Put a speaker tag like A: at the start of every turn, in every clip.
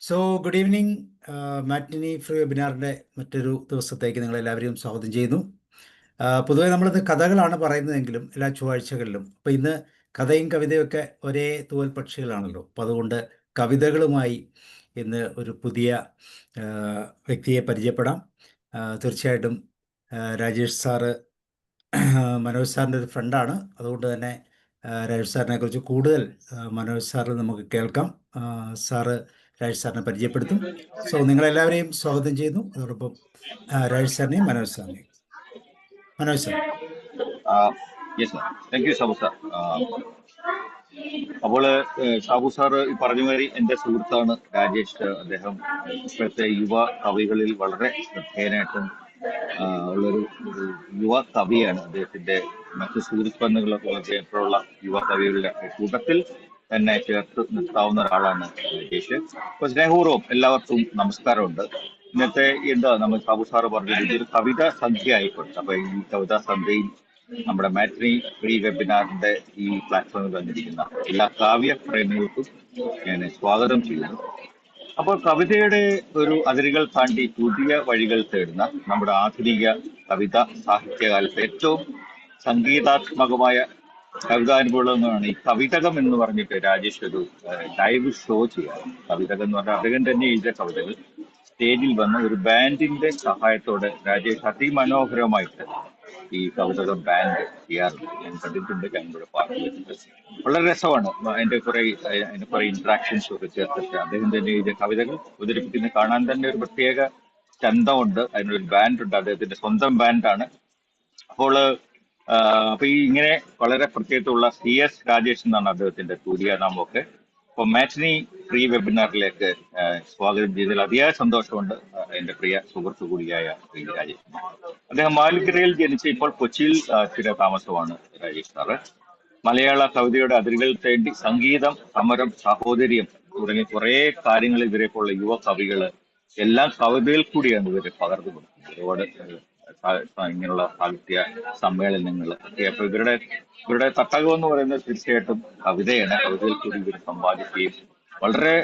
A: So good evening. Matinee free വെബിനാറിൻ്റെ മറ്റൊരു ദിവസത്തേക്ക് നിങ്ങളെല്ലാവരെയും സ്വാഗതം ചെയ്യുന്നു. പൊതുവെ നമ്മളിന്ന് കഥകളാണ് പറയുന്നതെങ്കിലും എല്ലാ ചൊവ്വാഴ്ചകളിലും. അപ്പോൾ ഇന്ന് കഥയും കവിതയൊക്കെ ഒരേ തൂവൽ പക്ഷികളാണല്ലോ. അപ്പോൾ അതുകൊണ്ട് കവിതകളുമായി ഇന്ന് ഒരു പുതിയ വ്യക്തിയെ പരിചയപ്പെടാം. തീർച്ചയായിട്ടും രാജേഷ് സാറ് മനോജ് സാറിൻ്റെ ഒരു ഫ്രണ്ടാണ്. അതുകൊണ്ട് തന്നെ രാജേഷ് സാറിനെ കുറിച്ച് കൂടുതൽ മനോജ് സാറിൽ നമുക്ക് കേൾക്കാം. സാറ് രാജേഷ് സാറിനെ പരിചയപ്പെടുത്തും. സോ നിങ്ങളെല്ലാവരെയും സ്വാഗതം ചെയ്യുന്നു. അതോടൊപ്പം രാജേഷ് സാറിനെയും മനോജ് സാറിനെയും. Manoj sir.
B: Yes sir, thank you Sabu sir. അപ്പോൾ സാബു സാർ ഈ പറഞ്ഞ മാതിരി എൻ്റെ സുഹൃത്താണ് രാജേഷ്. അദ്ദേഹം ഇപ്പോഴത്തെ യുവ കവികളിൽ വളരെ ശ്രദ്ധേയനായിട്ടും ഉള്ളൊരു യുവ കവിയാണ്. അദ്ദേഹത്തിന്റെ മറ്റു സുഹൃത്തുക്കളൊക്കെ ഇപ്പോഴുള്ള യുവ കവികളുടെ കൂട്ടത്തിൽ തന്നെ ചേർത്ത് നിർത്താവുന്ന ഒരാളാണ് രാജേഷ്. അപ്പൊ സ്നേഹപൂർവ്വം എല്ലാവർക്കും നമസ്കാരമുണ്ട്. ഇന്നത്തെ നമ്മൾ സാബു സാറ് പറഞ്ഞത് ഇതൊരു കവിതാ സന്ധ്യ ആയിക്കോട്ടെ. അപ്പൊ ഈ കവിതാ സന്ധ്യയിൽ നമ്മുടെ മാറ്റിനി ഫ്രീ വെബിനാറിന്റെ ഈ പ്ലാറ്റ്ഫോമിൽ വന്നിരിക്കുന്ന എല്ലാ കാവ്യ പ്രേമികൾക്കും ഞാൻ സ്വാഗതം ചെയ്യുന്നു. അപ്പോൾ കവിതയുടെ ഒരു അതിരുകൾ താണ്ടി പുതിയ വഴികൾ തേടുന്ന നമ്മുടെ ആധുനിക കവിത സാഹിത്യകാലത്ത് ഏറ്റവും സംഗീതാത്മകമായ കവിതാനുഭവങ്ങളാണ് ഈ കവിതകം എന്ന് പറഞ്ഞിട്ട് രാജേഷ് ഒരു ലൈവ് ഷോ ചെയ്യാറ്. കവിതകം എന്ന് പറഞ്ഞാൽ അദ്ദേഹം തന്നെ എഴുതിയ കവിതകൾ സ്റ്റേജിൽ വന്ന ഒരു ബാൻഡിന്റെ സഹായത്തോടെ രാജേഷ് അതിമനോഹരമായിട്ട് ഈ കവിതകം ബാൻഡ് ചെയ്യാറുണ്ട്. ഞാൻ കണ്ടിട്ടുണ്ട്, ഞങ്ങളുടെ പാർട്ടി വെച്ചിട്ട് വളരെ രസമാണ്. അതിന്റെ കുറെ ഇന്ററാക്ഷൻസ് ഒക്കെ ചേർത്തിട്ട് അദ്ദേഹം തന്നെ എഴുതിയ കവിതകൾ അവതരിപ്പിക്കുന്ന കാണാൻ തന്നെ ഒരു പ്രത്യേക ചന്തമുണ്ട്. അതിനൊരു ബാൻഡുണ്ട്, അദ്ദേഹത്തിന്റെ സ്വന്തം ബാൻഡാണ്. അപ്പൊ ഈ ഇങ്ങനെ വളരെ പ്രത്യേകതയുള്ള CS രാജേഷ് എന്നാണ് അദ്ദേഹത്തിന്റെ തൂലിക നാമമൊക്കെ. അപ്പൊ മാറ്റിനി ഫ്രീ വെബിനാറിലേക്ക് സ്വാഗതം ചെയ്തതിൽ അതിയായ സന്തോഷമുണ്ട്. എന്റെ പ്രിയ സുഹൃത്തു കൂടിയായ ശ്രീ രാജേഷ്. അദ്ദേഹം മാലിക്കരയിൽ ജനിച്ച ഇപ്പോൾ കൊച്ചിയിൽ സ്ഥിരതാമസമാണ് രാജേഷ് സാറ്. മലയാള കവിതയുടെ അതിരുകൾ തേണ്ടി സംഗീതം, സമരം, സാഹോദര്യം തുടങ്ങിയ കുറെ കാര്യങ്ങൾ ഇവരെപ്പോലുള്ള യുവ കവികള് എല്ലാം കവിതയിൽ കൂടിയാണ് ഇവരെ പകർന്നു കൊടുക്കുന്നത്. ഒരുപാട് ഇങ്ങനെയുള്ള സാഹിത്യ സമ്മേളനങ്ങൾ ഒക്കെ. അപ്പൊ ഇവരുടെ തട്ടകം എന്ന് പറയുന്നത് തീർച്ചയായിട്ടും കവിതയാണ്. കവിതയിൽ കൂടി ഇവർ സമ്പാദിക്കുകയും വളരെ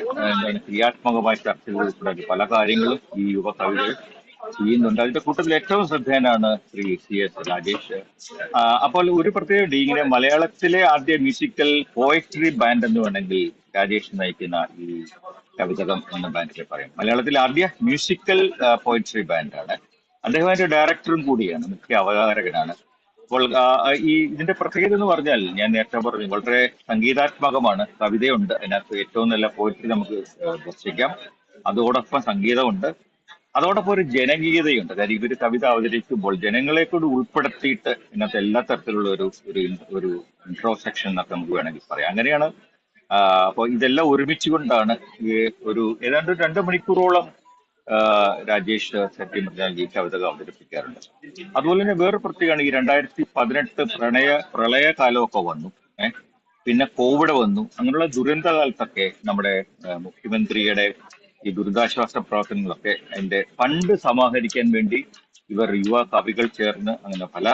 B: ക്രിയാത്മകമായ ചർച്ചകൾ ഉൾപ്പെടെ പല കാര്യങ്ങളും ഈ യുവ കവികൾ ചെയ്യുന്നുണ്ട്. അതിന്റെ കൂട്ടത്തിൽ ഏറ്റവും ശ്രദ്ധേയനാണ് ശ്രീ CS രാജേഷ്. അപ്പോൾ ഒരു പ്രത്യേകത, ഇങ്ങനെ മലയാളത്തിലെ ആദ്യ മ്യൂസിക്കൽ പോയട്രി ബാൻഡ് എന്ന് വേണമെങ്കിൽ രാജേഷ് നയിക്കുന്ന ഈ കവിതകം എന്ന ബാൻഡിനെ പറയും. മലയാളത്തിലെ ആദ്യ മ്യൂസിക്കൽ പോയട്രി ബാൻഡാണ്. അദ്ദേഹം അതിന്റെ ഡയറക്ടറും കൂടിയാണ്, മുഖ്യ അവതാരകനാണ്. അപ്പോൾ ഇതിന്റെ പ്രത്യേകത എന്ന് പറഞ്ഞാൽ ഞാൻ നേരത്തെ പറഞ്ഞു വളരെ സംഗീതാത്മകമാണ്. കവിതയുണ്ട്, അതിനകത്ത് ഏറ്റവും നല്ല പോയട്രി നമുക്ക് ദർശിക്കാം. അതോടൊപ്പം സംഗീതമുണ്ട്, അതോടൊപ്പം ഒരു ജനകീയതയുണ്ട്. കാര്യം ഇവര് കവിത അവതരിക്കുമ്പോൾ ജനങ്ങളെ കൂടി ഉൾപ്പെടുത്തിയിട്ട് ഇതിനകത്ത് എല്ലാ തരത്തിലുള്ള ഒരു ഇൻട്രോസെക്ഷൻ എന്നൊക്കെ നമുക്ക് വേണമെങ്കിൽ പറയാം. അങ്ങനെയാണ്. അപ്പോൾ ഇതെല്ലാം ഒരുമിച്ചുകൊണ്ടാണ് ഏതാണ്ട് 2 മണിക്കൂറോളം രാജേഷ് സത്യം പറഞ്ഞാൽ ഈ കവിതകൾ അവതരിപ്പിക്കാറുണ്ട്. അതുപോലെ തന്നെ വേറെ പ്രത്യേകമാണ്, ഈ 2018 പ്രളയകാലമൊക്കെ വന്നു. പിന്നെ കോവിഡ് വന്നു. അങ്ങനെയുള്ള ദുരന്ത കാലത്തൊക്കെ നമ്മുടെ മുഖ്യമന്ത്രിയുടെ ഈ ദുരിതാശ്വാസ പ്രവർത്തനങ്ങളൊക്കെ അതിന്റെ ഫണ്ട് സമാഹരിക്കാൻ വേണ്ടി ഇവർ യുവ കവികൾ ചേർന്ന് അങ്ങനെ പല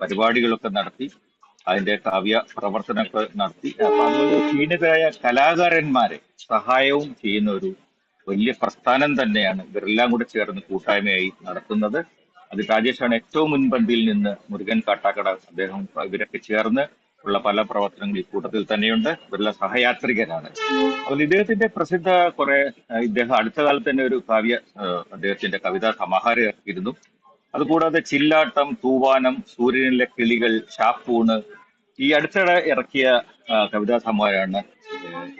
B: പരിപാടികളൊക്കെ നടത്തി അതിന്റെ കാവ്യ പ്രവർത്തനമൊക്കെ നടത്തി. അപ്പൊ അതുപോലെ ക്ഷീണിതരായ കലാകാരന്മാരെ സഹായവും ചെയ്യുന്ന ഒരു വലിയ പ്രസ്ഥാനം തന്നെയാണ് ഇവരെല്ലാം കൂടെ ചേർന്ന് കൂട്ടായ്മയായി നടത്തുന്നത്. അത് രാജേഷാണ് ഏറ്റവും മുൻപന്തിയിൽ നിന്ന്. മുരുകൻ കാട്ടാക്കട, അദ്ദേഹം ഇവരൊക്കെ ചേർന്ന് ഉള്ള പല പ്രവർത്തനങ്ങൾ ഈ കൂട്ടത്തിൽ തന്നെയുണ്ട്. ഇവരെല്ലാം സഹയാത്രികരാണ്. അപ്പോൾ ഇദ്ദേഹത്തിന്റെ പ്രസിദ്ധ ഇദ്ദേഹം അടുത്ത കാലത്ത് തന്നെ ഒരു അദ്ദേഹത്തിന്റെ കവിതാ സമാഹാരം ഇറക്കിയിരുന്നു. അതുകൂടാതെ ചില്ലാട്ടം, തൂവാനം, സൂര്യനിലെ കിളികൾ, ഷാപ്പൂണ്, ഈ അടുത്തിടെ ഇറക്കിയ കവിതാ സമാഹാരമാണ്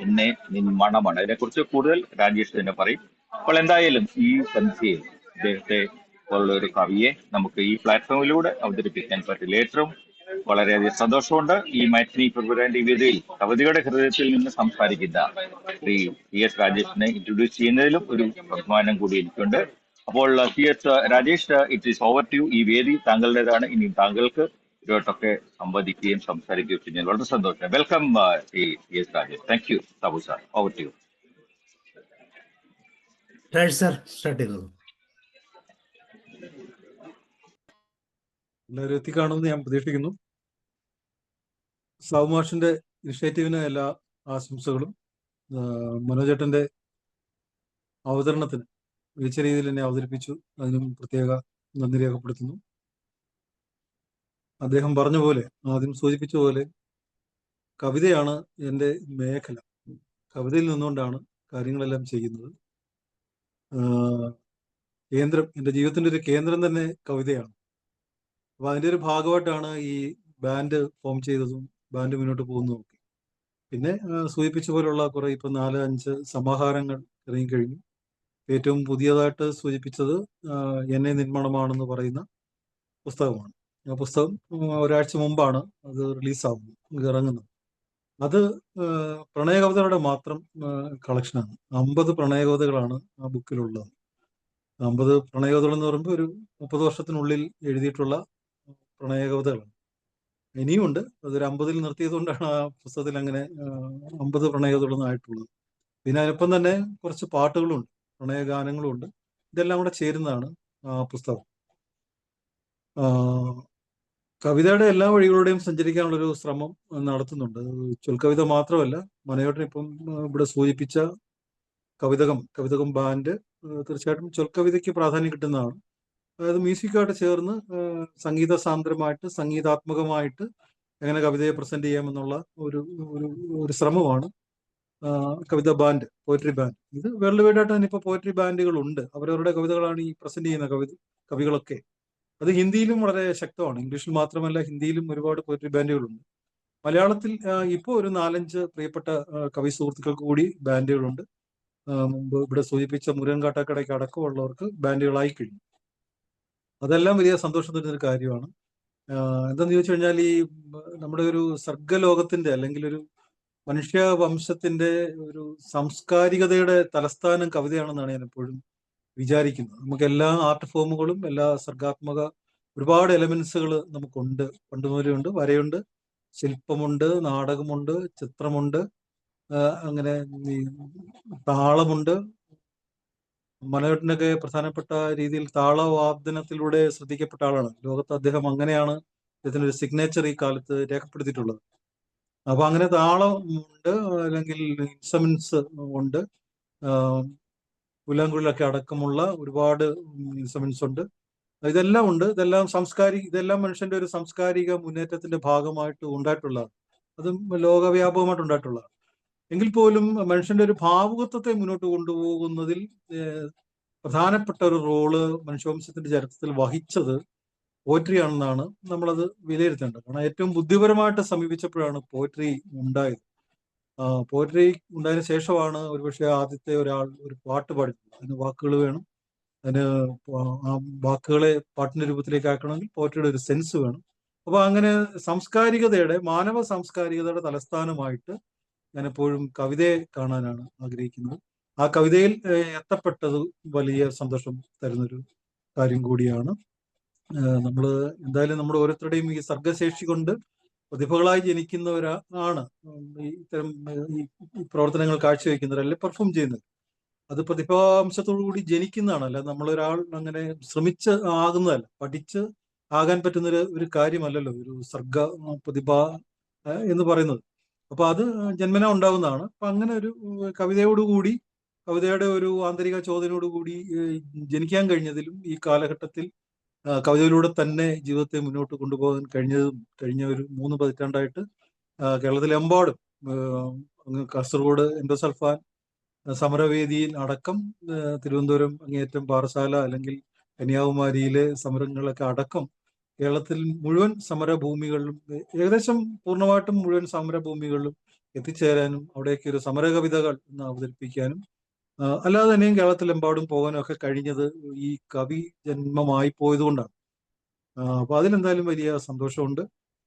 B: എന്നെ നിൻ മണമാണ്. അതിനെക്കുറിച്ച് കൂടുതൽ രാജേഷ് തന്നെ പറയും. അപ്പോൾ എന്തായാലും ഈ സന്ധ്യയിൽ ഇദ്ദേഹത്തെ പോലുള്ള ഒരു കവിയെ നമുക്ക് ഈ പ്ലാറ്റ്ഫോമിലൂടെ അവതരിപ്പിക്കാൻ പറ്റില്ല. ഏറ്റവും വളരെയധികം സന്തോഷമുണ്ട്. ഈ മാറ്റിനി ഫെബ്രുവരി വേദിയിൽ കവിതയുടെ ഹൃദയത്തിൽ നിന്ന് സംസാരിക്കുന്ന ശ്രീ CS രാജേഷിനെ ഇൻട്രൊഡ്യൂസ് ചെയ്യുന്നതിലും ഒരു ബഹുമാനം കൂടി എനിക്കുണ്ട്. അപ്പോൾ CS Rajesh, it is over to you. ഈ വേദി താങ്കളുടേതാണ്. ഇനി താങ്കൾക്ക് ഇവരോട്ടൊക്കെ സംവദിക്കുകയും സംസാരിക്കുകയും ചെയ്യുന്നതിൽ വളരെ സന്തോഷം. Welcome CS Rajesh. Thank you Sabu sir. Over to you.
C: എല്ലാവരും എത്തിക്കാണുമെന്ന് ഞാൻ പ്രതീക്ഷിക്കുന്നു. സാബു മാഷിന്റെ ഇനിഷ്യേറ്റീവിന് എല്ലാ ആശംസകളും. മനോജേട്ടൻ്റെ അവതരണത്തിന് മികച്ച രീതിയിൽ എന്നെ അവതരിപ്പിച്ചു. അതിനും പ്രത്യേക നന്ദി രേഖപ്പെടുത്തുന്നു. അദ്ദേഹം പറഞ്ഞ പോലെ, ആദ്യം സൂചിപ്പിച്ച പോലെ, കവിതയാണ് എൻ്റെ മേഖല. കവിതയിൽ നിന്നുകൊണ്ടാണ് കാര്യങ്ങളെല്ലാം ചെയ്യുന്നത്. കേന്ദ്രം, എൻ്റെ ജീവിതത്തിൻ്റെ ഒരു കേന്ദ്രം തന്നെ കവിതയാണ്. അപ്പോൾ അതിൻ്റെ ഒരു ഭാഗമായിട്ടാണ് ഈ ബാൻഡ് ഫോം ചെയ്തതും ബാൻഡ് മുന്നോട്ട് പോകുന്നതും ഒക്കെ. പിന്നെ സൂചിപ്പിച്ച പോലുള്ള കുറെ ഇപ്പം 4-5 സമാഹാരങ്ങൾ ഇറങ്ങിക്കഴിഞ്ഞു. ഏറ്റവും പുതിയതായിട്ട് സൂചിപ്പിച്ചത് എന്നെ നിന്മണമാണെന്ന് പറയുന്ന പുസ്തകമാണ്. ആ പുസ്തകം ഒരാഴ്ച മുമ്പാണ് അത് റിലീസാവുന്നത്, ഇറങ്ങുന്നത്. അത് പ്രണയ കവിതകളുടെ മാത്രം കളക്ഷനാണ്. 50 പ്രണയ കവിതകളാണ് ആ ബുക്കിലുള്ളത്. 50 പ്രണയ കവിതകൾ എന്ന് പറയുമ്പോൾ ഒരു 30 വർഷത്തിനുള്ളിൽ എഴുതിയിട്ടുള്ള പ്രണയ കവിതകളാണ്. ഇനിയുമുണ്ട്, അതൊരു 50-ൽ നിർത്തിയത് കൊണ്ടാണ് ആ പുസ്തകത്തിൽ അങ്ങനെ 50 പ്രണയ കവിതകളൊന്നും ആയിട്ടുള്ളത്. പിന്നെ അതിനൊപ്പം തന്നെ കുറച്ച് പാട്ടുകളുണ്ട്, പ്രണയ ഗാനങ്ങളും ഉണ്ട്. ഇതെല്ലാം കൂടെ ചേരുന്നതാണ് ആ പുസ്തകം. കവിതയുടെ എല്ലാ വഴികളുടെയും സഞ്ചരിക്കാനുള്ളൊരു ശ്രമം നടത്തുന്നുണ്ട്. ചൊൽക്കവിത മാത്രമല്ല, മനോഹരൻ ഇപ്പം ഇവിടെ സൂചിപ്പിച്ച കവിതകം ബാൻഡ് തീർച്ചയായിട്ടും ചൊൽക്കവിതയ്ക്ക് പ്രാധാന്യം കിട്ടുന്നതാണ്. അതായത് മ്യൂസിക്കായിട്ട് ചേർന്ന് സംഗീത സാന്ദ്രമായിട്ട്, സംഗീതാത്മകമായിട്ട് എങ്ങനെ കവിതയെ പ്രസന്റ് ചെയ്യാമെന്നുള്ള ഒരു ഒരു ശ്രമമാണ് കവിത ബാൻഡ്, പോയട്രി ബാൻഡ്. ഇത് വേൾഡ് വൈഡ് ആയിട്ട് തന്നെ ഇപ്പോൾ പോയട്രി ബാൻഡുകളുണ്ട്. അവരവരുടെ കവിതകളാണ് ഈ പ്രസന്റ് ചെയ്യുന്ന കവികളൊക്കെ. അത് ഹിന്ദിയിലും വളരെ ശക്തമാണ്. ഇംഗ്ലീഷിൽ മാത്രമല്ല, ഹിന്ദിയിലും ഒരുപാട് പോയട്രി ബാൻഡുകളുണ്ട്. മലയാളത്തിൽ ഇപ്പോൾ ഒരു 4-5 പ്രിയപ്പെട്ട കവി സുഹൃത്തുക്കൾക്ക് കൂടി ബാൻഡുകളുണ്ട്. മുമ്പ് ഇവിടെ സൂചിപ്പിച്ച മുരുകൻ കാട്ടാക്കടയ്ക്ക് അടക്കമുള്ളവർക്ക് ബാൻഡുകളായി കഴിഞ്ഞു. അതെല്ലാം വലിയ സന്തോഷം തരുന്നൊരു കാര്യമാണ്. എന്താന്ന് ചോദിച്ചു കഴിഞ്ഞാൽ, ഈ നമ്മുടെ ഒരു സർഗലോകത്തിന്റെ അല്ലെങ്കിൽ ഒരു മനുഷ്യവംശത്തിന്റെ ഒരു സാംസ്കാരികതയുടെ തലസ്ഥാനം കവിതയാണെന്നാണ് ഞാൻ എപ്പോഴും വിചാരിക്കുന്നത്. നമുക്ക് എല്ലാ ആർട്ട് ഫോമുകളും, എല്ലാ സർഗാത്മക ഒരുപാട് എലമെന്റ്സുകൾ നമുക്കുണ്ട്. പണ്ട് മുതലേ ഉണ്ട്. വരയുണ്ട്, ശില്പമുണ്ട്, നാടകമുണ്ട്, ചിത്രമുണ്ട്, അങ്ങനെ ഈ താളമുണ്ട്. മനോഹരനൊക്കെ പ്രധാനപ്പെട്ട രീതിയിൽ താളവാദനത്തിലൂടെ ശ്രദ്ധിക്കപ്പെട്ട ആളാണ്. ലോകത്ത് അദ്ദേഹം അങ്ങനെയാണ് ഇതിനൊരു സിഗ്നേച്ചർ ഈ കാലത്ത് രേഖപ്പെടുത്തിയിട്ടുള്ളത്. അപ്പൊ അങ്ങനെ താളം ഉണ്ട്, അല്ലെങ്കിൽ ഇൻസ്ട്രുമെന്റ്സ് ഉണ്ട്. പുല്ലാങ്കുഴലൊക്കെ അടക്കമുള്ള ഒരുപാട് ഇൻസ്ട്രുമെന്റ്സ് ഉണ്ട്. ഇതെല്ലാം ഉണ്ട്. ഇതെല്ലാം മനുഷ്യന്റെ ഒരു സാംസ്കാരിക മുന്നേറ്റത്തിന്റെ ഭാഗമായിട്ട് ഉണ്ടായിട്ടുള്ളതാണ്. അതും ലോകവ്യാപകമായിട്ട് ഉണ്ടായിട്ടുള്ളതാണ്. എങ്കിൽ പോലും മനുഷ്യന്റെ ഒരു ഭാവുകത്വത്തെ മുന്നോട്ട് കൊണ്ടുപോകുന്നതിൽ പ്രധാനപ്പെട്ട ഒരു റോള് മനുഷ്യവംശത്തിന്റെ ചരിത്രത്തിൽ വഹിച്ചത് പോയട്രി ആണെന്നാണ് നമ്മളത് വിലയിരുത്തേണ്ടത്. കാരണം ഏറ്റവും ബുദ്ധിപരമായിട്ട് സമീപിച്ചപ്പോഴാണ് പോയട്രി ഉണ്ടായത്. പോയട്രി ഉണ്ടായതിനു ശേഷമാണ് ഒരുപക്ഷെ ആദ്യത്തെ ഒരാൾ ഒരു പാട്ട് പാടിയിട്ടുള്ളത്. അതിന് വാക്കുകൾ വേണം. അതിന് ആ വാക്കുകളെ പാട്ടിന്റെ രൂപത്തിലേക്ക് ആക്കണമെങ്കിൽ പോയട്രിയുടെ ഒരു സെൻസ് വേണം. അപ്പൊ അങ്ങനെ മാനവ സാംസ്കാരികതയുടെ തലസ്ഥാനമായിട്ട് ഞാൻ എപ്പോഴും കവിതയെ കാണാനാണ് ആഗ്രഹിക്കുന്നത്. ആ കവിതയിൽ എത്തപ്പെട്ടത് വലിയ സന്തോഷം തരുന്നൊരു കാര്യം കൂടിയാണ്. നമ്മൾ എന്തായാലും നമ്മുടെ ഓരോരുത്തരുടെയും ഈ സർഗശേഷി കൊണ്ട് പ്രതിഭകളായി ജനിക്കുന്നവരാണ് ഇത്തരം ഈ പ്രവർത്തനങ്ങൾ കാഴ്ചവെക്കുന്നവർ, അല്ലെങ്കിൽ പെർഫോം ചെയ്യുന്നത്. അത് പ്രതിഭാംശത്തോടു കൂടി ജനിക്കുന്നതാണ്. അല്ല നമ്മളൊരാൾ അങ്ങനെ ശ്രമിച്ച് ആകുന്നതല്ല, പഠിച്ച് ആകാൻ പറ്റുന്ന ഒരു കാര്യമല്ലല്ലോ ഒരു പ്രതിഭ എന്ന് പറയുന്നത്. അപ്പൊ അത് ജന്മന ഉണ്ടാകുന്നതാണ്. അപ്പൊ അങ്ങനെ ഒരു കവിതയുടെ ഒരു ആന്തരിക ചോദനയോടുകൂടി ജനിക്കാൻ കഴിഞ്ഞതിലും ഈ കാലഘട്ടത്തിൽ കവിതയിലൂടെ തന്നെ ജീവിതത്തെ മുന്നോട്ട് കൊണ്ടുപോകാൻ കഴിഞ്ഞ ഒരു 3 പതിറ്റാണ്ടായിട്ട് കേരളത്തിലെമ്പാടും കാസർഗോഡ് എൻഡോസൾഫാൻ സമരവേദിയിൽ അടക്കം, തിരുവനന്തപുരം അങ്ങേയറ്റം പാറശാല അല്ലെങ്കിൽ കന്യാകുമാരിയിലെ സമരങ്ങളൊക്കെ അടക്കം കേരളത്തിൽ മുഴുവൻ സമരഭൂമികളിലും, ഏകദേശം പൂർണ്ണമായിട്ടും മുഴുവൻ സമരഭൂമികളിലും എത്തിച്ചേരാനും അവിടേക്ക് ഒരു സമരകവിതകൾ എന്ന് അവതരിപ്പിക്കാനും അല്ലാതെ തന്നെയും കേരളത്തിലെമ്പാടും പോകാനും ഒക്കെ കഴിഞ്ഞത് ഈ കവി ജന്മമായി പോയതുകൊണ്ടാണ്. അപ്പൊ അതിലെന്തായാലും വലിയ സന്തോഷമുണ്ട്.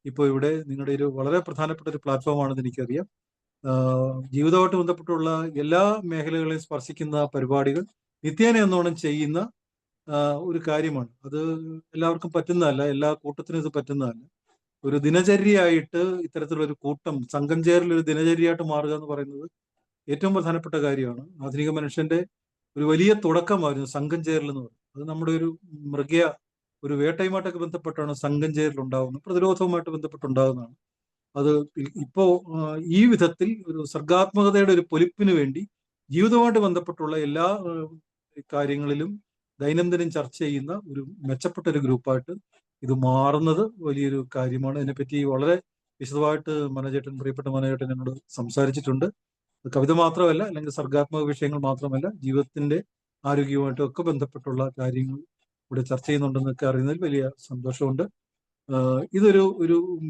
C: ഇപ്പോൾ ഇവിടെ നിങ്ങളുടെ ഒരു വളരെ പ്രധാനപ്പെട്ട ഒരു പ്ലാറ്റ്ഫോമാണെന്ന് എനിക്കറിയാം. ജീവിതമായിട്ട് ബന്ധപ്പെട്ടുള്ള എല്ലാ മേഖലകളെയും സ്പർശിക്കുന്ന പരിപാടികൾ നിത്യേന എന്നോണം ചെയ്യുന്ന ഒരു കാര്യമാണ്. അത് എല്ലാവർക്കും പറ്റുന്നതല്ല, എല്ലാ കൂട്ടത്തിനും ഇത് പറ്റുന്നതല്ല. ഒരു ദിനചര്യയായിട്ട് ഇത്തരത്തിലൊരു കൂട്ടം, സംഘം ചേരൽ ഒരു ദിനചര്യയായിട്ട് മാറുക എന്ന് പറയുന്നത് ഏറ്റവും പ്രധാനപ്പെട്ട കാര്യമാണ്. ആധുനിക മനുഷ്യന്റെ ഒരു വലിയ തുടക്കമായിരുന്നു സംഘം ചേരൽ എന്ന് പറയുന്നത്. അത് നമ്മുടെ ഒരു വേട്ടയുമായിട്ടൊക്കെ ബന്ധപ്പെട്ടാണ് സംഘം ചേരൽ ഉണ്ടാകുന്നത്, പ്രതിരോധവുമായിട്ട് ബന്ധപ്പെട്ടുണ്ടാകുന്നതാണ്. അത് ഇപ്പോ ഈ വിധത്തിൽ ഒരു സർഗാത്മകതയുടെ ഒരു പൊലിപ്പിന് വേണ്ടി ജീവിതവുമായിട്ട് ബന്ധപ്പെട്ടുള്ള എല്ലാ കാര്യങ്ങളിലും ദൈനംദിനം ചർച്ച ചെയ്യുന്ന ഒരു മെച്ചപ്പെട്ട ഒരു ഗ്രൂപ്പായിട്ട് ഇത് മാറുന്നത് വലിയൊരു കാര്യമാണ്. ഇതിനെപ്പറ്റി വളരെ വിശദമായിട്ട് പ്രിയപ്പെട്ട മനോജേട്ടൻ എന്നോട് സംസാരിച്ചിട്ടുണ്ട്. കവിത മാത്രമല്ല, അല്ലെങ്കിൽ സർഗാത്മക വിഷയങ്ങൾ മാത്രമല്ല, ജീവിതത്തിന്റെ ആരോഗ്യവുമായിട്ടും ഒക്കെ ബന്ധപ്പെട്ടുള്ള കാര്യങ്ങൾ ഇവിടെ ചർച്ച ചെയ്യുന്നുണ്ടെന്നൊക്കെ അറിയുന്നതിൽ വലിയ സന്തോഷമുണ്ട്. ഇതൊരു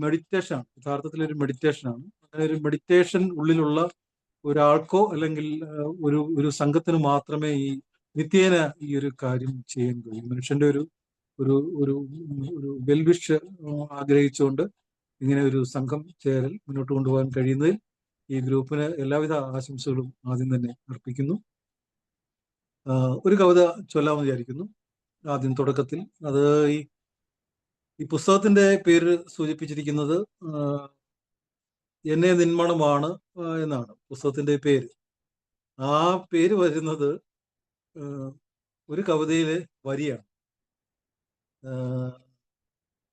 C: മെഡിറ്റേഷനാണ്, യഥാർത്ഥത്തിൽ ഒരു മെഡിറ്റേഷനാണ്. അങ്ങനെ ഒരു മെഡിറ്റേഷൻ ഉള്ളിലുള്ള ഒരാൾക്കോ അല്ലെങ്കിൽ ഒരു സംഘത്തിന് മാത്രമേ ഈ നിത്യേന ഈ ഒരു കാര്യം ചെയ്യാൻ കഴിയും. മനുഷ്യന്റെ ഒരു ഒരു ഒരു ഒരു വെൽവിഷ് ആഗ്രഹിച്ചുകൊണ്ട് ഇങ്ങനെ ഒരു സംഘം ചേരൽ മുന്നോട്ട് കൊണ്ടുപോകാൻ കഴിയുന്നതിൽ ഈ ഗ്രൂപ്പിന് എല്ലാവിധ ആശംസകളും ആദ്യം തന്നെ അർപ്പിക്കുന്നു. ഒരു കവിത ചൊല്ലാമെന്ന് വിചാരിക്കുന്നു ആദ്യം തുടക്കത്തിൽ. അത് ഈ പുസ്തകത്തിന്റെ പേര് സൂചിപ്പിച്ചിരിക്കുന്നത് എന്നെ നിന്മണമാണ് എന്നാണ് പുസ്തകത്തിന്റെ പേര്. ആ പേര് വരുന്നത് ഒരു കവിതയിലെ വരിയാണ്.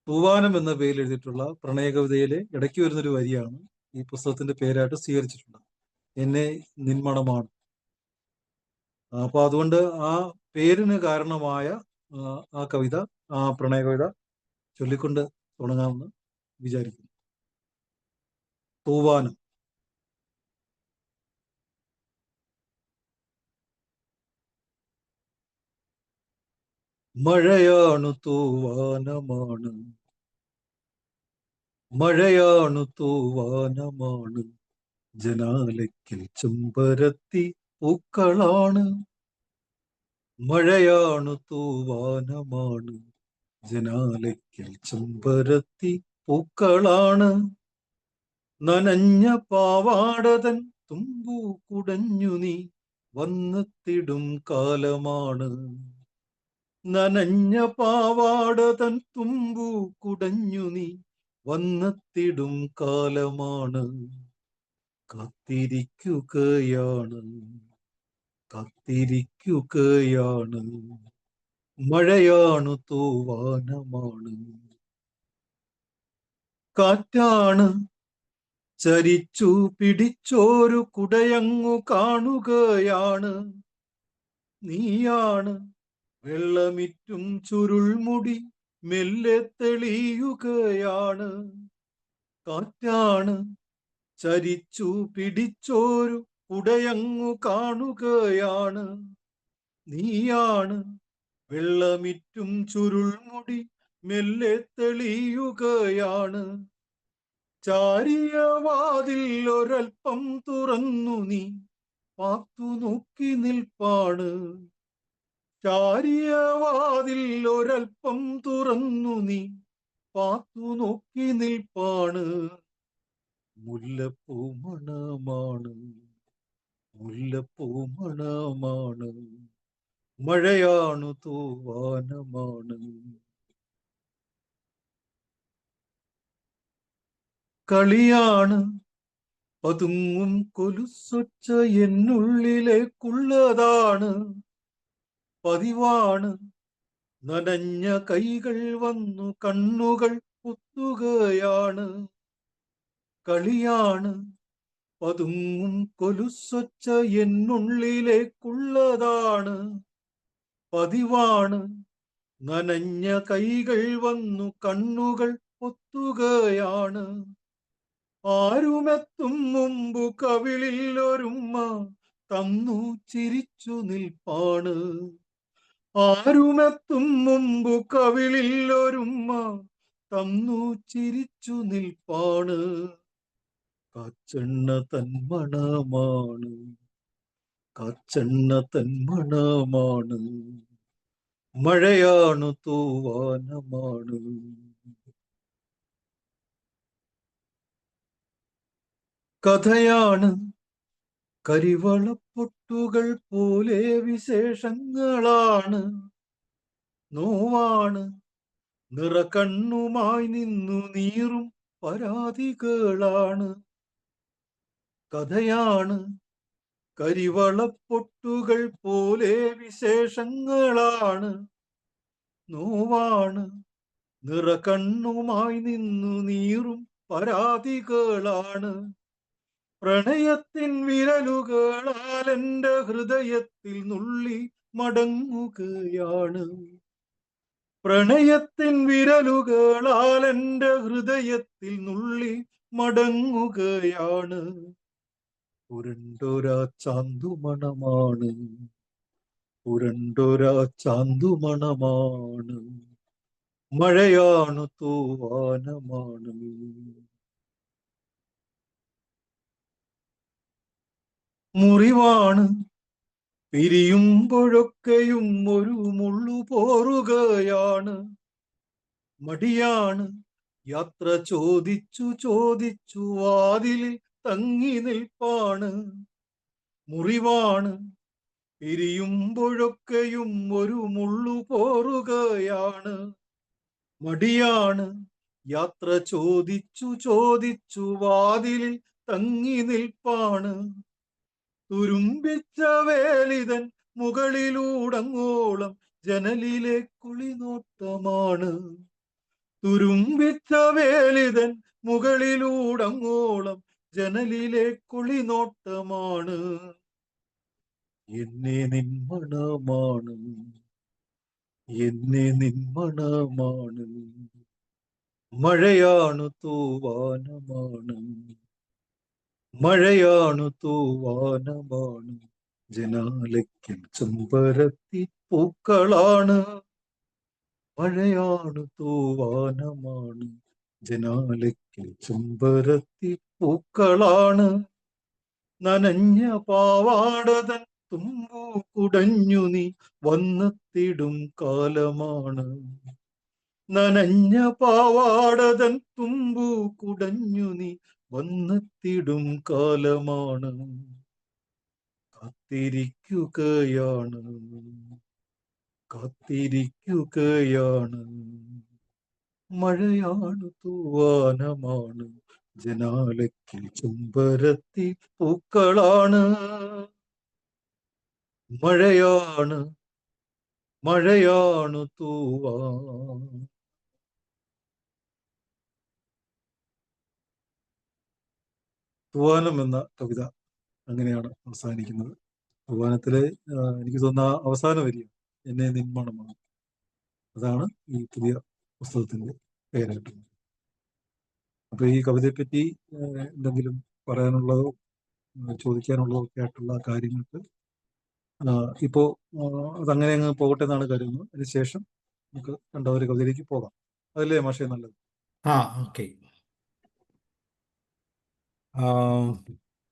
C: തൂവാനം എന്ന പേരിൽ എഴുതിയിട്ടുള്ള പ്രണയ കവിതയിലെ ഇടയ്ക്ക് വരുന്നൊരു വരിയാണ് ഈ പുസ്തകത്തിന്റെ പേരായിട്ട് സ്വീകരിച്ചിട്ടുള്ളത്. എന്നെ നിന്മണമാണ്. അപ്പൊ അതുകൊണ്ട് ആ പേരിന് കാരണമായ ആ കവിത, ആ പ്രണയ കവിത ചൊല്ലിക്കൊണ്ട് തുടങ്ങാമെന്ന് വിചാരിക്കുന്നു. തൂവാനം. മഴയാണു തൂവാനമാണ്, മഴയാണു തൂവാനമാണ്, ജനാലയ്ക്കൽ ചെമ്പരത്തി പൂക്കളാണ്. മഴയാണു തൂവാനമാണ്, ജനാലയ്ക്കൽ ചെമ്പരത്തി പൂക്കളാണ്. നനഞ്ഞ പാവാടതൻ തുമ്പു കുടഞ്ഞു നീ വന്നെത്തിടും കാലമാണ്. നനഞ്ഞ പാവാടതൻ തുമ്പു കുടഞ്ഞു നീ വന്നെത്തിടും കാലമാണ്. കാത്തിരിക്കുകയാണ്, കാത്തിരിക്കുകയാണ്, മഴയാണു തൂവാനമാണ്. കാറ്റാണ് ചരിച്ചു പിടിച്ചോരു കുടയങ്ങു കാണുകയാണ്. നീയാണ് വെള്ളമിറ്റും ചുരുൾമുടി മെല്ലെ തെളിയുകയാണ്. കാറ്റാണ് ചരിച്ചു പിടിച്ചോരു കുടയങ്ങു കാണുകയാണ്. നീയാണ് വെള്ളമിറ്റും ചുരുൾമുടി മെല്ലെ തെളിയുകയാണ്. ചാരിയ വാതിൽ ഒരൽപ്പം തുറന്നു നീ പാത്തു നോക്കി നിൽപ്പാണ്. ചാരിയ വാതിൽ ഒരൽപ്പം തുറന്നു നീ പാത്തു നോക്കി നിൽപ്പാണ്. മുല്ലപ്പൂ മണമാണ്, മുല്ലപ്പൂ മണമാണ്, മഴയാണു തൂവാനമാണ്. കളിയാണ് പതുങ്ങും കൊലുസൊച്ച എന്നുള്ളിലേക്കുള്ളതാണ്. പതിവാണ് നനഞ്ഞ കൈകൾ വന്നു കണ്ണുകൾ കുത്തുകയാണ്. കളിയാണ് പതുങ്ങും കൊലുസൊച്ച എന്നുള്ളിലേക്കുള്ളതാണ്. പതിവാണ് നനഞ്ഞ കൈകൾ വന്നു കണ്ണുകൾ പൊത്തുകയാണ്. ആരുമെത്തും മുമ്പു കവിളിൽ ഒരുമ്മ തന്നു ചിരിച്ചു നിൽപ്പാണ്. ആരുമെത്തും മുമ്പു കവിളിൽ ഒരുമ്മ തന്നു ചിരിച്ചു നിൽപ്പാണ്. കാച്ചെണ്ണ തന്മണമാണ്, കാച്ചെണ്ണ തന്മണമാണ്, മഴയാണു തൂവാനമാണ്. കഥയാണ് കരിവളപ്പൊട്ടുകൾ പോലെ വിശേഷങ്ങളാണ്. നോവാണ് നിറകണ്ണുമായി നിന്നു നീറും പരാതികളാണ്. കഥയാണ് കരിവളപ്പൊട്ടുകൾ പോലെ വിശേഷങ്ങളാണ്. നോവാണ് നിറകണ്ണുമായി നിന്നു നീറും പരാതികളാണ്. പ്രണയത്തിൻ വിരലുകളാൽ എൻ്റെ ഹൃദയത്തിൽ നുള്ളി മടങ്ങുകയാണ്. പ്രണയത്തിൻ വിരലുകളാൽ എൻ്റെ ഹൃദയത്തിൽ നുള്ളി മടങ്ങുകയാണ്. ഉരുണ്ടൊരാ ചാന്തുമണമാണ്, ഉരുണ്ടൊരാ ചാന്തുമണമാണ്, മഴയാണ് തൂവാനമാണ്. മുറിവാണ് പിരിയുമ്പോഴൊക്കെയും ഒരു മുള്ളു പോറുകയാണ്. മടിയാണ് യാത്ര ചോദിച്ചു ചോദിച്ചു വാതിലിൽ തങ്ങി നിൽപ്പാണ്. മുറിവാണ് പിരിയുമ്പോഴൊക്കെയും ഒരു മുള്ളു പോറുകയാണ്. മടിയാണ് യാത്ര ചോദിച്ചു ചോദിച്ചു വാതിലിൽ തങ്ങി നിൽപ്പാണ്. തുരുമ്പിച്ച വേലിതൻ മുകളിലൂടങ്ങോളം ജനലിലെ കുളിനോട്ടമാണ്. തുരുമ്പിച്ച വേലിതൻ മുകളിലൂടങ്ങോളം ജനലിലെ കുളിനോട്ടമാണ്. എന്നെ നിന്മണമാണ്, എന്നെ നിന്മണമാണ്, മഴയാണ് തൂവാനമാണ്, മഴയാണ് തൂവാനമാണ്, ജനാലയ്ക്കൽ ചെമ്പരത്തി പൂക്കളാണ്. മഴയാണ് തൂവാനമാണ്, ജനാലയ്ക്കൽ ചെമ്പരത്തി പൂക്കളാണ്. നനഞ്ഞ പാവാടതൻ തുമ്പു കുടഞ്ഞു നീ വന്നെത്തിടും കാലമാണ്. നനഞ്ഞ പാവാടതൻ തുമ്പു കുടഞ്ഞു നീ വന്നെത്തിടും കാലമാണ്. കാത്തിരിക്കുകയാണ്, കാത്തിരിക്കുകയാണ്, മഴയാണ് തൂവാനമാണ്, ജനാലയ്ക്കൽ ചെമ്പരത്തി പൂക്കളാണ്. മഴയാണ്, മഴയാണ് തൂവാനം എന്ന കവിത അങ്ങനെയാണ് അവസാനിക്കുന്നത്. തൂവാനത്തിലെ എനിക്ക് തോന്നുന്ന അവസാന വരിക എന്നെ നിന്മണമാണ്. അതാണ് ഈ പുതിയ പുസ്തകത്തിന്റെ പേരായിട്ട്. അപ്പൊ ഈ കവിതയെപ്പറ്റി എന്തെങ്കിലും പറയാനുള്ളതോ ചോദിക്കാനുള്ളതോ ഒക്കെ ആയിട്ടുള്ള കാര്യങ്ങൾക്ക് ഇപ്പോ അതങ്ങനെ അങ്ങ് പോകട്ടെ എന്നാണ് കരുതുന്നത്. അതിനുശേഷം നമുക്ക് രണ്ടാമതൊരു കവിതയിലേക്ക് പോകാം. അതല്ലേ മാഷേ നല്ലത്?
A: ഓക്കെ.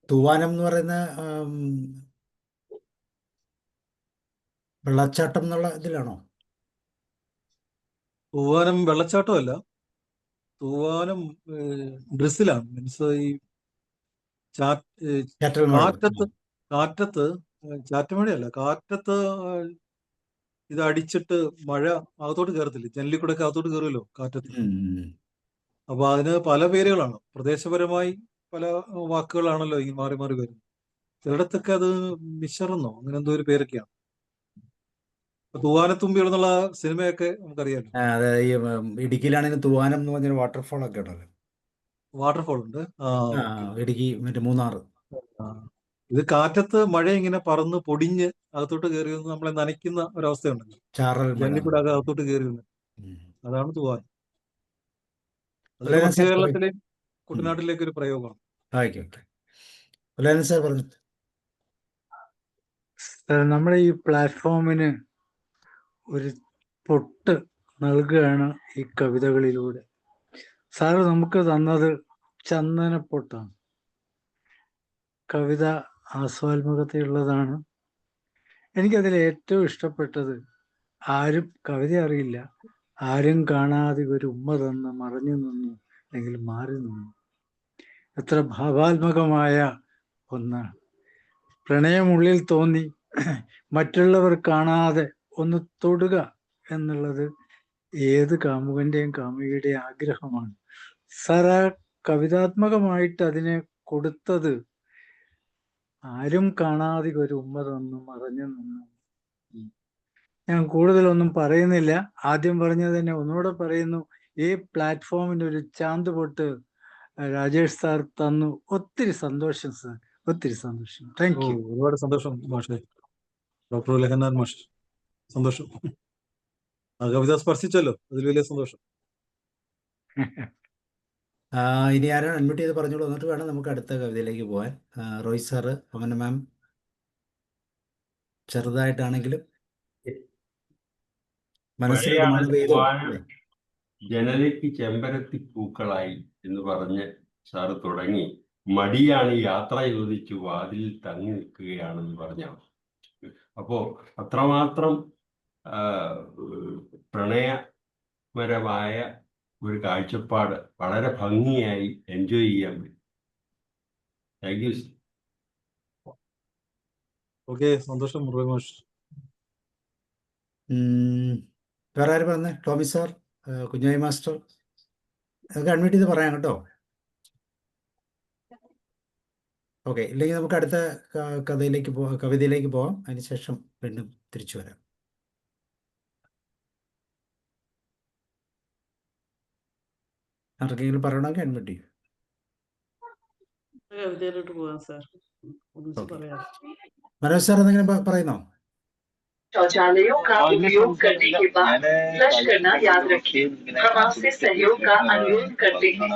A: തൂവാനം എന്ന് പറയുന്ന വെള്ളച്ചാട്ടം എന്നുള്ള ഇതിലാണോ?
C: തൂവാനം വെള്ളച്ചാട്ടമല്ല, തൂവാനം ഡ്രിസിലാണ്. മീൻസ് ഈ
A: ചാറ്റൽ മഴ.
C: കാറ്റത്ത് ചാറ്റുമഴയല്ല, കാറ്റത്ത് ഇത് അടിച്ചിട്ട് മഴ അകത്തോട്ട് കയറത്തില്ല. ജനലിൽ കൂടെ ഒക്കെ അകത്തോട്ട് കയറുമല്ലോ കാറ്റത്ത്. അപ്പൊ അതിന് പല പേരുകളാണ്. പ്രദേശപരമായി പല വാക്കുകളാണല്ലോ ഈ മാറി മാറി വരുന്നത്. ചിലയിടത്തൊക്കെ അത് മിശ്രെന്നോ അങ്ങനെ എന്തോ ഒരു പേരൊക്കെയാണ്. തൂവാനത്തുമ്പികൾ എന്നുള്ള സിനിമയൊക്കെ നമുക്കറിയാലോ.
A: അതെ, ഈ ഇടുക്കിയിലാണെങ്കിൽ തൂവാനം എന്ന് പറഞ്ഞൊരു വാട്ടർഫോൾ ഒക്കെ ഉണ്ടല്ലോ.
C: വാട്ടർഫോൾ ഉണ്ട്.
A: ഇടുക്കി മറ്റേ മൂന്നാർ.
C: ഇത് കാറ്റത്ത് മഴ ഇങ്ങനെ പറന്ന് പൊടിഞ്ഞ് അകത്തോട്ട് കയറി വന്ന് നമ്മളെ നനയ്ക്കുന്ന ഒരവസ്ഥയുണ്ടല്ലോ.
A: ചാറൽ മഴ.
C: ജനലിൽ കൂടെ അകത്തോട്ട് കയറി വന്ന് അതാണ് തൂവാനം. അത്
A: ഉലയനൻ
C: മധ്യ
A: സാർ
C: കേരളത്തിലെയും കുട്ടനാട്ടിലേക്ക് ഒരു പ്രയോഗമാണ്.
A: ആയിക്കോട്ടെ. ഉലയനൻ സാർ പറഞ്ഞു.
D: നമ്മുടെ ഈ പ്ലാറ്റ്ഫോമിന് ഒരു പൊട്ട് നൽകുകയാണ് ഈ കവിതകളിലൂടെ. സാറ് നമുക്ക് തന്നത് ചന്ദനപ്പൊട്ടാണ്. കവിത ആസ്വാത്മകതയുള്ളതാണ്. എനിക്കതിൽ ഏറ്റവും ഇഷ്ടപ്പെട്ടത് ആരും കവിത അറിയില്ല, ആരും കാണാതെ ഒരു ഉമ്മ തന്ന് മറഞ്ഞു നിന്നു അല്ലെങ്കിൽ മാറി നിന്നു. എത്ര ഭാവാത്മകമായ ഒന്നാണ്. പ്രണയമുള്ളിൽ തോന്നി മറ്റുള്ളവർ കാണാതെ ഒന്ന് തൊടുക എന്നുള്ളത് ഏത് കാമുകന്റെയും കാമുകിയുടെയും ആഗ്രഹമാണ്. സാർ ആ കവിതാത്മകമായിട്ട് അതിനെ കൊടുത്തത് ആരും കാണാതെ ഒരു ഉമ്മ തന്നു മറഞ്ഞു നിന്നു. ഞാൻ കൂടുതലൊന്നും പറയുന്നില്ല. ആദ്യം പറഞ്ഞത് തന്നെ ഒന്നുകൂടെ പറയുന്നു. ഈ പ്ലാറ്റ്ഫോമിന് ഒരു ചാന്ത് പൊട്ട് രാജേഷ് സാർ തന്നു. ഒത്തിരി സന്തോഷം സാർ, ഒത്തിരി സന്തോഷം. Thank U.
C: ഒരുപാട് സന്തോഷം മാഷെ. ഡോക്ടർ ലഹന്നാൻ മാഷ്, സന്തോഷം. ആ കവിത സ്പർശിച്ചല്ലോ, അതിൽ വലിയ സന്തോഷം.
A: ഇനി ആരാണ് അഡ്മിറ്റ് ചെയ്ത് പറഞ്ഞോളൂ, എന്നിട്ട് വേണം നമുക്ക് അടുത്ത കവിതയിലേക്ക് പോകാൻ. റോയ് സാറ്, പവന മാം, ചെറുതായിട്ടാണെങ്കിലും മനസ്സിലൊരു മഴ
E: മഴയാണ്
A: പെയ്തോ?
E: പൂവാനം ജനലയ്ക്ക് ചെമ്പരത്തി പൂക്കളായി എന്ന് പറഞ്ഞ് സാറ് തുടങ്ങി. മടിയാണ് യാത്ര ചോദിച്ചു വാതിൽ തങ്ങി നിൽക്കുകയാണെന്ന് പറഞ്ഞാണ്. അപ്പോ അത്രമാത്രം പ്രണയപരമായ ഒരു കാഴ്ചപ്പാട് വളരെ ഭംഗിയായി എൻജോയ് ചെയ്യാൻ പറ്റും. Thank you.
C: ഓക്കെ, സന്തോഷം മുറുകൻ മാഷ്.
A: വേറെ ആര് പറഞ്ഞേ? ടോമി സാർ, കുഞ്ഞായി മാസ്റ്റർ, അതൊക്കെ അഡ്മിറ്റ് ചെയ്ത് പറയാം കേട്ടോ. ഓക്കെ, ഇല്ലെങ്കിൽ നമുക്ക് അടുത്ത കവിതയിലേക്ക് പോകാം. അതിനുശേഷം വീണ്ടും തിരിച്ചു വരാം. ആർക്കെങ്കിലും പറയണമെങ്കിൽ അഡ്മിറ്റ് ചെയ്യും.
F: കവിതയിലോട്ട് പോകാം സാർ, ഒന്നിച്ച് പറയാം.
A: മനോജ് സാർ എന്തെങ്കിലും പറയുന്നോ?
G: शौचालयों का उपयोग करने के बाद फ्लश करना याद रखें। प्रवासी सहयोग का अनुरोध करते हैं।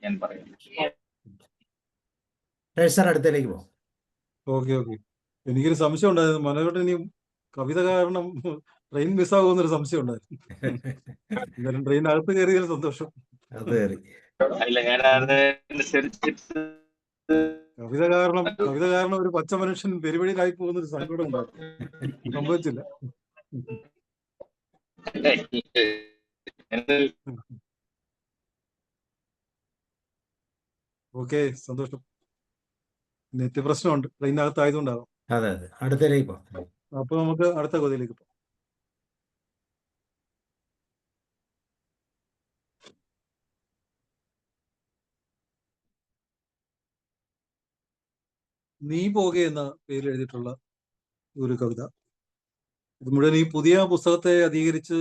B: ഞാൻ പറയാം.
A: സാർ അടുത്തേക്ക് പോകാം.
C: ഓക്കെ. എനിക്കൊരു സംശയം ഉണ്ടായിരുന്നു, മനോജോട്ട് ഇനി കവിത കാരണം ട്രെയിൻ മിസ്സാകുമെന്നൊരു സംശയം ഉണ്ടായിരുന്നു. എന്തായാലും ട്രെയിൻ അകത്ത് കയറിയതിൽ സന്തോഷം.
A: അത് കയറി.
C: കവിത കാരണം ഒരു പച്ച മനുഷ്യൻ പെരുവഴിയിലായി പോകുന്നൊരു സങ്കടം ഉണ്ടായിരുന്നു. സംഭവിച്ചില്ല. ഓക്കെ, സന്തോഷം. നെറ്റ് പ്രശ്നമുണ്ട്, ട്രെയിനകത്ത് ആയതുകൊണ്ടാകും.
A: അതെ, അടുത്തേക്ക് പോകാം.
C: അപ്പൊ നമുക്ക് അടുത്ത കവിതയിലേക്ക് പോകാം. നീ പോകെ എന്ന പേരിൽ എഴുതിയിട്ടുള്ള ഒരു കവിത. ഇത് മുഴുവൻ ഈ പുതിയ പുസ്തകത്തെ അധികരിച്ച്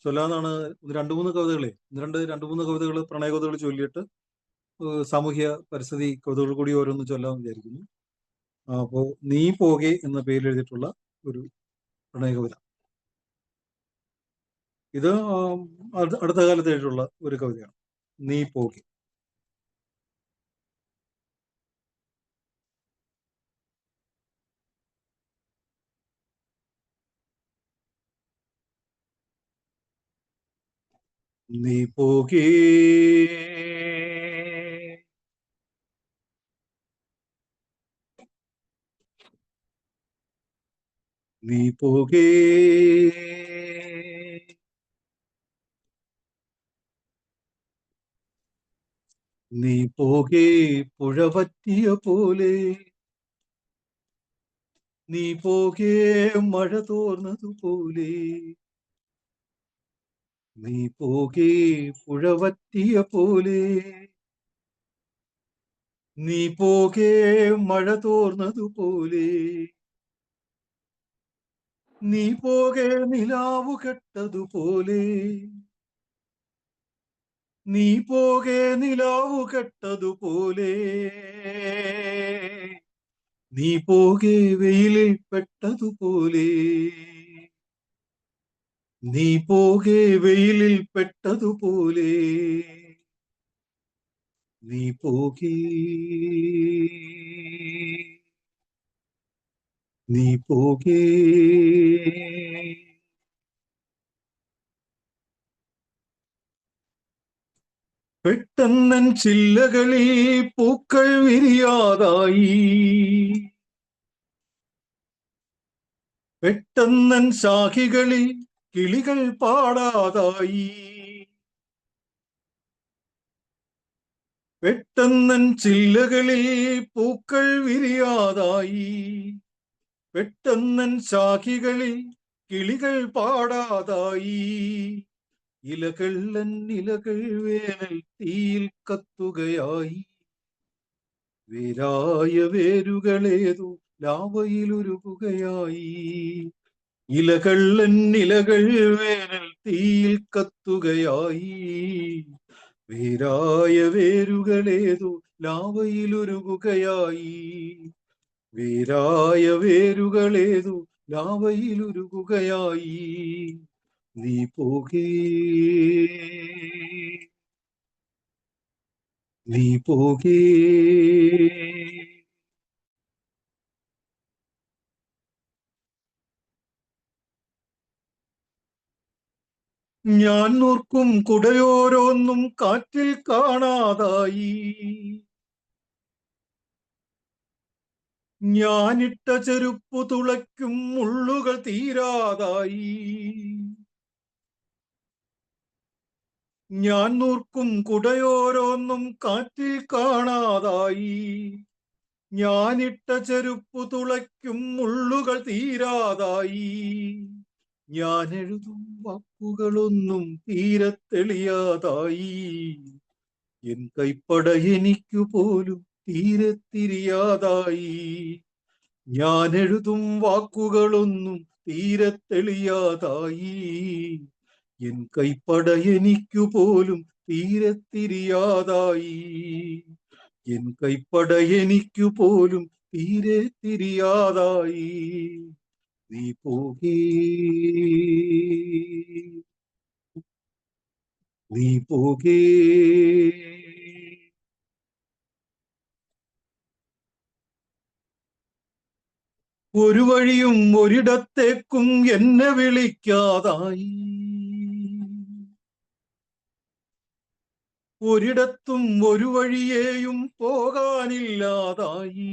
C: ചൊല്ലാന്നാണ്. രണ്ട് മൂന്ന് കവിതകൾ പ്രണയ കവിതകൾ ചൊല്ലിയിട്ട് സാമൂഹ്യ പരിസ്ഥിതി കവിതകൾ കൂടി ഓരോന്ന് ചൊല്ലാമെന്ന് വിചാരിക്കുന്നു. അപ്പോൾ നീ പോകെ എന്ന പേരിൽ എഴുതിയിട്ടുള്ള ഒരു പ്രണയ കവിത. ഇത് അടുത്ത കാലത്ത് എഴുതിയിട്ടുള്ള ഒരു കവിതയാണ്, നീ പോകെ. നീ പോകേ നീ പോകേ നീ പോകേ പുഴവറ്റിയ പോലെ, നീ പോകേ മഴ തോർന്നതുപോലെ, നീ പോകേ പുഴവറ്റിയ പോലെ, നീ പോകേ മഴ തോർന്നതുപോലെ, നീ പോകേ നിലാവു കെട്ടതുപോലെ, നീ പോകേ നിലാവു കെട്ടതുപോലെ, നീ പോകേ വെയിലിൽ പെട്ടതുപോലെ, നീ പോകേ വെയിലിൽ പെട്ടതുപോലെ, നീ പോകേ നീ പോകേ. പെട്ടെന്നൻ ചില്ലകളിൽ പൂക്കൾ വിരിയാതായി, പെട്ടെന്നൻ ശാഖികളിൽ കിളികൾ പാടാതായി, പെട്ടെന്നൻ ചില്ലകളിൽ പൂക്കൾ വിരിയാതായി, പെട്ടെന്നൻ ശാഖികളിൽ കിളികൾ പാടാതായി, ഇലകൾ വേനൽ തീയിൽ കത്തുകയായി, വേരായ വേരുകളേതു ലാവയിലുരുകുകയായി, ഇലകൾ വേനൽ തീയിൽ കത്തുകയായി. വേരായ വേരുകളേതു ലാവയിലുരുകുകയായി. വേരായ വേരുകളേതു ലാവയിലുരുകുകയായി. നീ പോകേ, നീ പോകേ. ഞാൻ നോർക്കും കുടയോരോന്നും കാറ്റിൽ കാണാതായി. ഞാനിട്ട ചെരുപ്പു തുളയ്ക്കും മുള്ളുകൾ തീരാതായി. ഞാൻ നോർക്കും കുടയോരോന്നും കാറ്റിൽ കാണാതായി. ഞാനിട്ട ചെരുപ്പു തുളയ്ക്കും മുള്ളുകൾ തീരാതായി. ഞാൻ എഴുതും വാക്കുകളൊന്നും തീരെ തെളിയാതായി. എൻ കൈപ്പട എനിക്കു പോലും തീരെ തിരിയാതായി. ഞാൻ എഴുതും വാക്കുകളൊന്നും തീരെ തെളിയാതായി. എൻ കൈപ്പട എനിക്കു പോലും തീരെ തിരിയാതായി. എൻ കൈപ്പട എനിക്കു പോലും തീരെ തിരിയാതായി. നീ പോകേ, നീ പോകേ. ഒരു വഴിയും ഒരിടത്തേക്കും എന്നെ വിളിക്കാതായി. ഒരിടത്തും ഒരു വഴിയേയും പോകാനില്ലാതായി.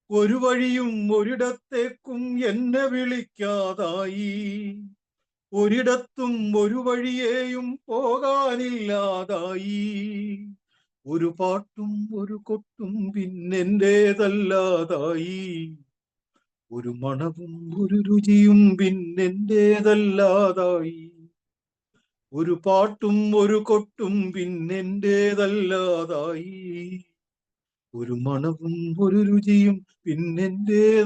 C: ഒരു വഴിയും ഒരിടത്തേക്കും എന്നെ വിളിക്കാതായി. ഒരിടത്തും ഒരു വഴിയേയും പോകാനില്ലാതായി. ഒരു പാട്ടും ഒരു കൊട്ടും പിന്നെന്റേതല്ലാതായി. ഒരു മണവും ഒരു രുചിയും പിന്നെന്റേതല്ലാതായി. ഒരു പാട്ടും ഒരു കൊട്ടും പിന്നെന്റേതല്ലാതായി. ഒരു മണവും ഒരു രുചിയും പിന്നെന്റേതല്ലാതായി.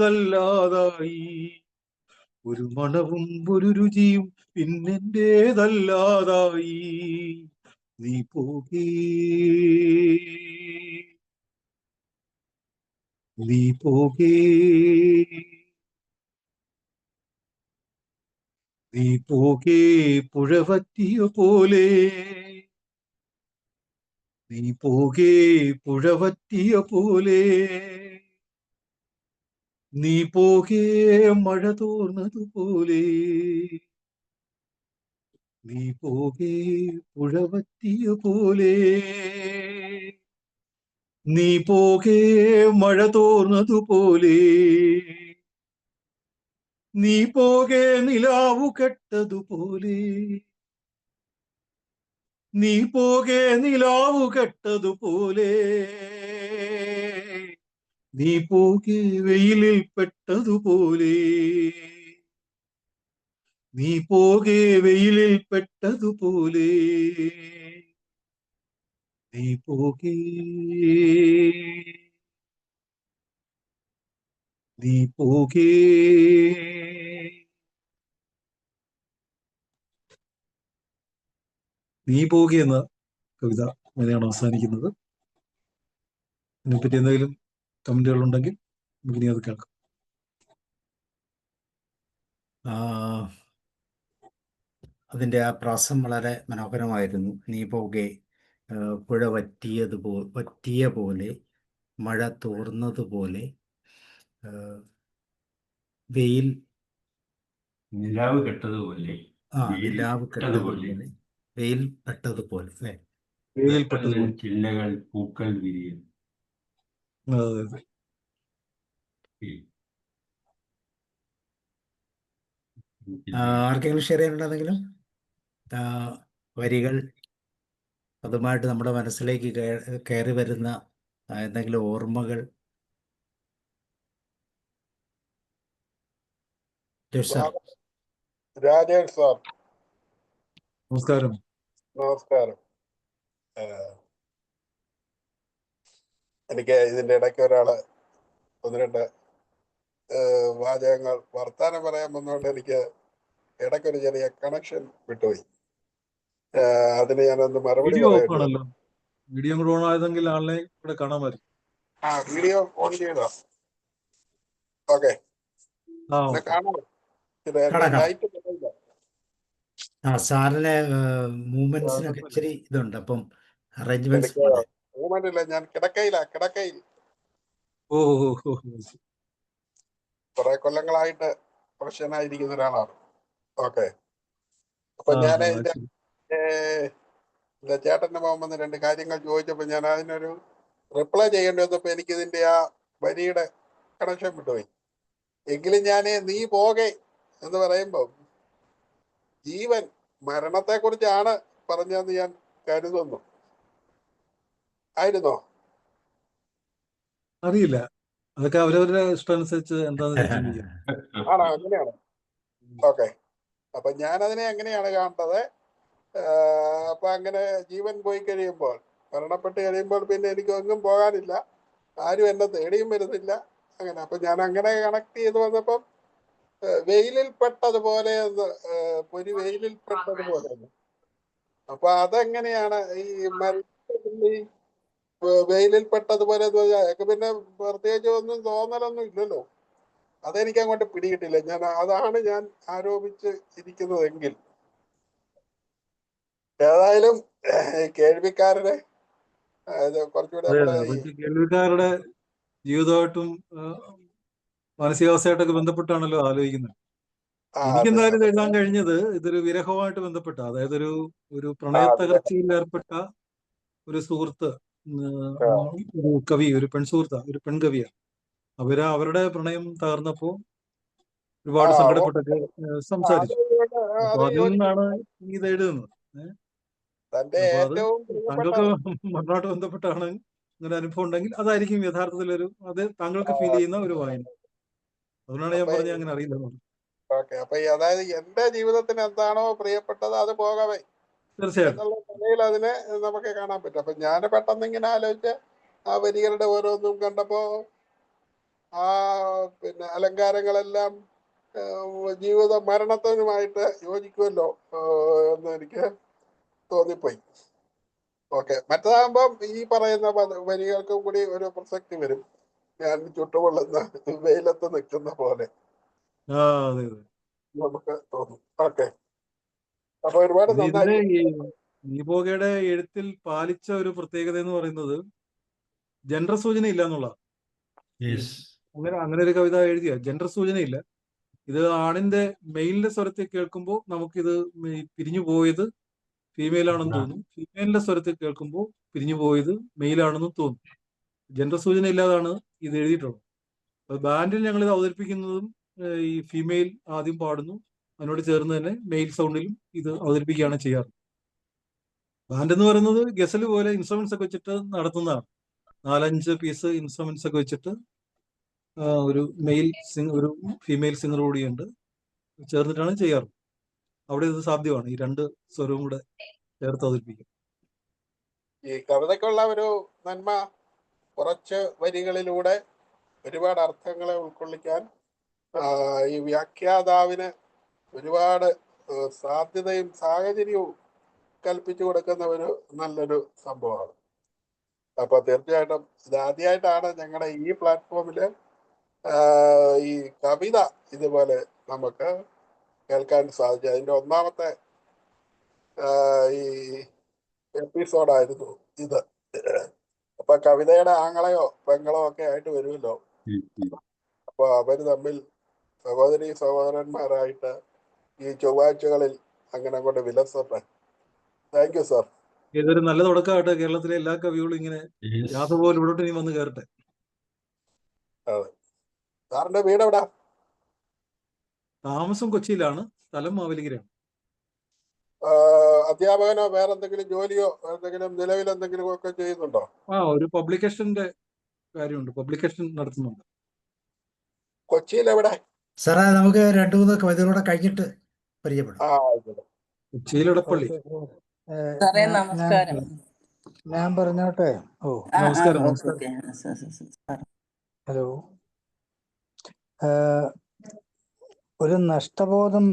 C: ഒരു മണവും ഒരു രുചിയും പിന്നെന്റേതല്ലാതായി. നീ പോകേ, നീ പോകേ. നീ പോകേ പുഴവറ്റിയ പോലെ. നീ പോകേ പുഴവറ്റിയ പോലെ. നീ പോകേ മഴ തോർന്നതുപോലെ. നീ പോകേ പുഴവറ്റിയ പോലെ. നീ പോകേ മഴ തോർന്നതുപോലെ. നീ പോകേ നിലാവു കെട്ടതുപോലെ. നീ പോകേ നിലാവു കെട്ടതുപോലെ. നീ പോകേ വെയിലിൽ പെട്ടതുപോലെ. നീ പോകേ വെയിലിൽ പെട്ടതുപോലെ. നീ പോകേ, നീ പോകേ. നീ പോകേ എന്ന കവിത അങ്ങനെയാണ് അവസാനിക്കുന്നത്. ഇതിനെപ്പറ്റി എന്തെങ്കിലും കമന്റുകൾ ഉണ്ടെങ്കിൽ നമുക്കിനി അത് കേൾക്കാം.
A: അതിൻ്റെ ആ പ്രാസം വളരെ മനോഹരമായിരുന്നു. നീ പോകെ പുഴ വറ്റിയ പോലെ, മഴ തോർന്നതുപോലെ, വെയിൽ
E: നിലാവ് കെട്ടതുപോലെ,
A: നിലാവ് കെട്ടതുപോലെ, വെയിൽ പെട്ടതുപോലെ അല്ലേ?
C: വെയിലിൽ പെട്ടതുപോലെ
E: ചില്ലകൾ പൂക്കൾ വിരിയും.
C: അതെ.
A: ആർക്കെങ്കിലും ഷെയർ ചെയ്യാനുണ്ടെങ്കിലും വരികൾ അതുമായിട്ട് നമ്മുടെ മനസ്സിലേക്ക് കയറി വരുന്ന എന്തെങ്കിലും ഓർമ്മകൾ?
H: രാജേഷ് സാർ,
C: നമസ്കാരം.
H: നമസ്കാരം. എനിക്ക് ഇതിന്റെ ഇടയ്ക്ക് ഒന്ന് രണ്ട് വാചകങ്ങൾ വർത്താനം പറയാൻ വന്നതുകൊണ്ട് എനിക്ക് ഇടയ്ക്കൊരു ചെറിയ കണക്ഷൻ വിട്ടുപോയി. അതിന് ഞാനൊന്ന് മറുപടി
C: വീഡിയോ ഓഫ്
H: പറയട്ടെ.
C: ആണല്ലോ. വീഡിയോ കൂടെ ഓൺ ആയതെങ്കിൽ ആളിനെ ഇവിടെ കാണാൻ പറ്റും.
H: വീഡിയോ ഓൺ ചെയ്തോ? ഓക്കെ,
C: ആ
H: എന്നെ
C: ഓക്കെ.
H: കാണാമോ? ഇത് എന്റെ
A: കാണാം.
H: ലൈറ്റ് കുറയില്ല.
A: സാറിന് മൂവ്മെന്റ്സിനൊക്കെ
C: കുഴപ്പമില്ല.
A: ഇച്ചിരി ഇതുണ്ട്, അപ്പം അറേഞ്ച്മെന്റ്സ്
H: എനിക്ക് മൂവ്മെന്റ് ഇല്ല, ഞാൻ കിടക്കയിൽ
C: ഓ ഓ ഓ ഓ.
H: കുറെ കൊല്ലങ്ങളായിട്ട് പ്രൊഫഷനായിരിക്കുന്ന ഒരാളാണ്. ഓക്കെ, അപ്പൊ
C: ആ
H: ഞാൻ
C: ആ,
H: ഇതിന്റെ
C: ശരി.
H: ചേട്ടന്റെ മുമ്പ് 2 കാര്യങ്ങൾ ചോദിച്ചപ്പോൾ ഞാൻ അതിനൊരു റിപ്ലൈ ചെയ്യേണ്ടി വന്നപ്പോ എനിക്ക് ഇതിന്റെ ആ വരിയുടെ കണക്ഷൻ വിട്ടുപോയി. എങ്കിലും ഞാൻ നീ പോകെ എന്ന് പറയുമ്പോ ജീവൻ മരണത്തെ കുറിച്ചാണ് പറഞ്ഞതെന്ന് ഞാൻ കരുതുന്നു. ആയിരുന്നോ?
C: അറിയില്ല, അതൊക്കെ അവരവരുടെ ഇഷ്ടമനുസരിച്ച് എന്താന്ന് ചിന്തിക്കാം.
H: ആണോ? അങ്ങനെയാണ്. ഓക്കെ, അപ്പൊ ഞാനതിനെ അങ്ങനെയാണ് കാണേണ്ടത്. അപ്പൊ അങ്ങനെ ജീവൻ പോയി കഴിയുമ്പോൾ, മരണപ്പെട്ട് കഴിയുമ്പോൾ പിന്നെ എനിക്ക് ഒന്നും പോകാനില്ല, ആരും എന്നെ തേടിയും വരുന്നില്ല. അങ്ങനെ അപ്പൊ ഞാൻ അങ്ങനെ കണക്ട് ചെയ്ത് വന്നപ്പം വെയിലിൽ പെട്ടതുപോലെ പൊരി വെയിലിൽ പെട്ടതുപോലെ. അപ്പൊ അതെങ്ങനെയാണ് ഈ വെയിലിൽ പെട്ടതുപോലെ എന്ന് പറഞ്ഞാൽ അയാൾക്ക് പിന്നെ പ്രത്യേകിച്ച് ഒന്നും തോന്നലൊന്നും ഇല്ലല്ലോ. അതെനിക്ക് അങ്ങോട്ട് പിടികിട്ടില്ല. അതാണ് ഞാൻ ആരോപിച്ച് ഇരിക്കുന്നതെങ്കിൽ. ഏതായാലും കേൾവിക്കാരനെ കുറച്ചുകൂടി
C: അതെ
H: നമ്മുടെ
C: അതെ, അതൊക്കെ കേൾവിക്കാരുടെ ജീവിതമായിട്ടും മാനസികാവസ്ഥയായിട്ടൊക്കെ ബന്ധപ്പെട്ടാണല്ലോ ആലോചിക്കുന്നത്. എനിക്ക്
H: അതെ
C: എന്തായാലും ഇത്
H: അപ്പൊ
C: എഴുതാൻ കഴിഞ്ഞത് ഇതൊരു വിരഹവുമായിട്ട് ബന്ധപ്പെട്ട, അതായത് ഒരു
H: അതിലെ
C: പ്രണയത്തകർച്ചയിൽ ഏർപ്പെട്ട ഒരു സുഹൃത്ത്, ഒരു കവി, ഒരു പെൺസുഹൃത്താ, ഒരു പെൺകവിയാണ്. അവരുടെ പ്രണയം തകർന്നപ്പോ ഒരുപാട് സങ്കടപ്പെട്ടൊക്കെ സംസാരിച്ചു. അപ്പൊ
H: അത്
C: അതിൽ
H: യോജിക്കുന്നു.
C: നിന്നാണ് ഇത് എഴുതുന്നത്.
H: തന്റെ
C: അപ്പൊ അത്
H: ഏറ്റവും പ്രിയപ്പെട്ട
C: താങ്കൾക്ക് മരണമായിട്ട് ബന്ധപ്പെട്ടാണ് ഇങ്ങനെ അനുഭവം ഉണ്ടെങ്കിൽ അതായിരിക്കും യഥാർത്ഥത്തിൽ അത് താങ്കൾക്ക് ഫീൽ ചെയ്യുന്ന ഒരു വായന. അതുകൊണ്ടാണ് ഞാൻ
H: അപ്പൊ
C: പറഞ്ഞത് അങ്ങനെ അറിയില്ല.
H: ഓക്കെ, അപ്പൊ അതായത് എന്റെ ജീവിതത്തിന് എന്താണോ പ്രിയപ്പെട്ടത് അത് പോകവേ
C: തീർച്ചയായിട്ടും.
H: എന്നുള്ള നിലയിൽ അതിനെ നമുക്ക് കാണാൻ പറ്റും. അപ്പൊ ഞാൻ പെട്ടെന്ന് ഇങ്ങനെ ആലോചിച്ച് ആ വരികളുടെ ഓരോന്നും കണ്ടപ്പോ ആ പിന്നെ അലങ്കാരങ്ങളെല്ലാം ജീവിത മരണത്തിനുമായിട്ട് യോജിക്കുമല്ലോ എന്ന് എനിക്ക് തോന്നിപ്പോയി. ഓക്കെ, മറ്റേതാകുമ്പം ഈ പറയുന്ന വരികൾക്കും കൂടി ഒരു പ്രസക്തി വരും. ഞാൻ ചുട്ടുപൊള്ളുന്ന വെയിലത്ത് നിൽക്കുന്ന പോലെ
C: ആ അതെ അതെ.
H: നമുക്ക് തോന്നും. ഓക്കെ, അപ്പൊ ഒരുപാട്
C: ഇതിന്റെ
H: നന്നായി.
C: ഈ പോകയുടെ എഴുത്തിൽ പാലിച്ച ഒരു പ്രത്യേകത എന്ന് പറയുന്നത് ജെൻഡർ സൂചന ഇല്ല എന്നുള്ളതാണ്.
E: യെസ്.
C: അങ്ങനെ ഒരു കവിത എഴുതിയ ജെൻഡർ സൂചനയില്ല. ഇത് ആണിന്റെ മെയിലിന്റെ സ്വരത്തിൽ കേൾക്കുമ്പോൾ നമുക്കിത് പിരിഞ്ഞു പോയത് ഫീമെയിൽ ആണെന്ന് തോന്നും. ഫീമെയിലിന്റെ സ്വരത്തിൽ കേൾക്കുമ്പോൾ പിരിഞ്ഞു പോയത് മെയിൽ ആണെന്ന് തോന്നും. ജെൻഡർ സൂചന ഇല്ലാതാണ് ഇത് എഴുതിയിട്ടുള്ളത്. ബാൻഡിൽ ഞങ്ങൾ ഇത് അവതരിപ്പിക്കുന്നതും ഈ ഫീമെയിൽ ആദ്യം പാടുന്നു, അതിനോട് ചേർന്ന് തന്നെ മെയിൽ സൗണ്ടിലും ഇത് അവതരിപ്പിക്കുകയാണ് ചെയ്യാറ്. ബാൻഡ് എന്ന് പറയുന്നത് ഗസൽ പോലെ ഇൻസ്ട്രുമെന്റ്സ് ഒക്കെ വെച്ചിട്ട് നടത്തുന്നതാണ്. 4-5 പീസ് ഇൻസ്ട്രുമെന്റ്സ് ഒക്കെ വെച്ചിട്ട് ഒരു ഒരു ഫീമെയിൽ സിംഗർ കൂടിയുണ്ട്, ചേർന്നിട്ടാണ് ചെയ്യാറ്. അവിടെ ഇത് സാധ്യമാണ്, ഈ 2 സ്വരവും കൂടെ ചേർത്ത് അവതരിപ്പിക്കും.
H: ഈ കവിതയ്ക്കുള്ള ഒരു നന്മ കുറച്ച് വരികളിലൂടെ ഒരുപാട് അർത്ഥങ്ങളെ ഉൾക്കൊള്ളിക്കാൻ ഈ വ്യാഖ്യാതാവിന് ഒരുപാട് സാധ്യതയും സാഹചര്യവും കൽപ്പിച്ചു കൊടുക്കുന്ന ഒരു നല്ലൊരു സംഭവമാണ്. അപ്പൊ തീർച്ചയായിട്ടും ഇത് ആദ്യമായിട്ടാണ് ഞങ്ങളുടെ ഈ പ്ലാറ്റ്ഫോമില് ഈ കവിത ഇതുപോലെ നമുക്ക് കേൾക്കാൻ സാധിച്ചത്. അതിന്റെ ഒന്നാമത്തെ ഈ എപ്പിസോഡായിരുന്നു ഇത്. അപ്പൊ കവിതയുടെ ആങ്ങളെയോ പെങ്ങളോ ഒക്കെ ആയിട്ട് വരുമല്ലോ. അപ്പൊ അവര് തമ്മിൽ സഹോദരി സഹോദരന്മാരായിട്ട് ഈ ചൊവ്വാഴ്ചകളിൽ അങ്ങനെ അങ്ങോട്ട് വിലസട്ടെ. Thank you sir.
C: ഇതൊരു നല്ല തുടക്കമായിട്ട് കേരളത്തിലെ എല്ലാ കവികളും ഇങ്ങനെ യാത്ര പോലെ ഇവിടോട്ട് ഇനി വന്ന് കയറട്ടെ.
H: അതെ, സാറിന്റെ വീട് എവിടാ?
C: താമസം കൊച്ചിയിലാണ്, സ്ഥലം മാവേലിക്കരയാണ്.
H: അധ്യാപകനോ വേറെ എന്തെങ്കിലും ജോലിയോ എന്തെങ്കിലും നിലവിൽ എന്തെങ്കിലും ഒക്കെ ചെയ്യുന്നുണ്ടോ?
C: ഒരു പബ്ലിക്കേഷന്റെ കാര്യമുണ്ട്, പബ്ലിക്കേഷൻ നടത്തുന്നുണ്ട്.
H: കൊച്ചിയിൽ എവിടെ?
A: സാറേ നമുക്ക് 2-3 കവിതകളൂടെ കഴിഞ്ഞിട്ട് പരിചയപ്പെടാം.
H: ആയിക്കോട്ടെ.
C: കൊച്ചിയിൽ ഇടപ്പള്ളി.
F: സാറേ നമസ്കാരം.
D: ഞാൻ പറഞ്ഞോട്ടെ.
C: നമസ്കാരം.
F: ഓക്കെ.
D: ഹലോ. ആഹ് ഒരു നഷ്ടബോധം,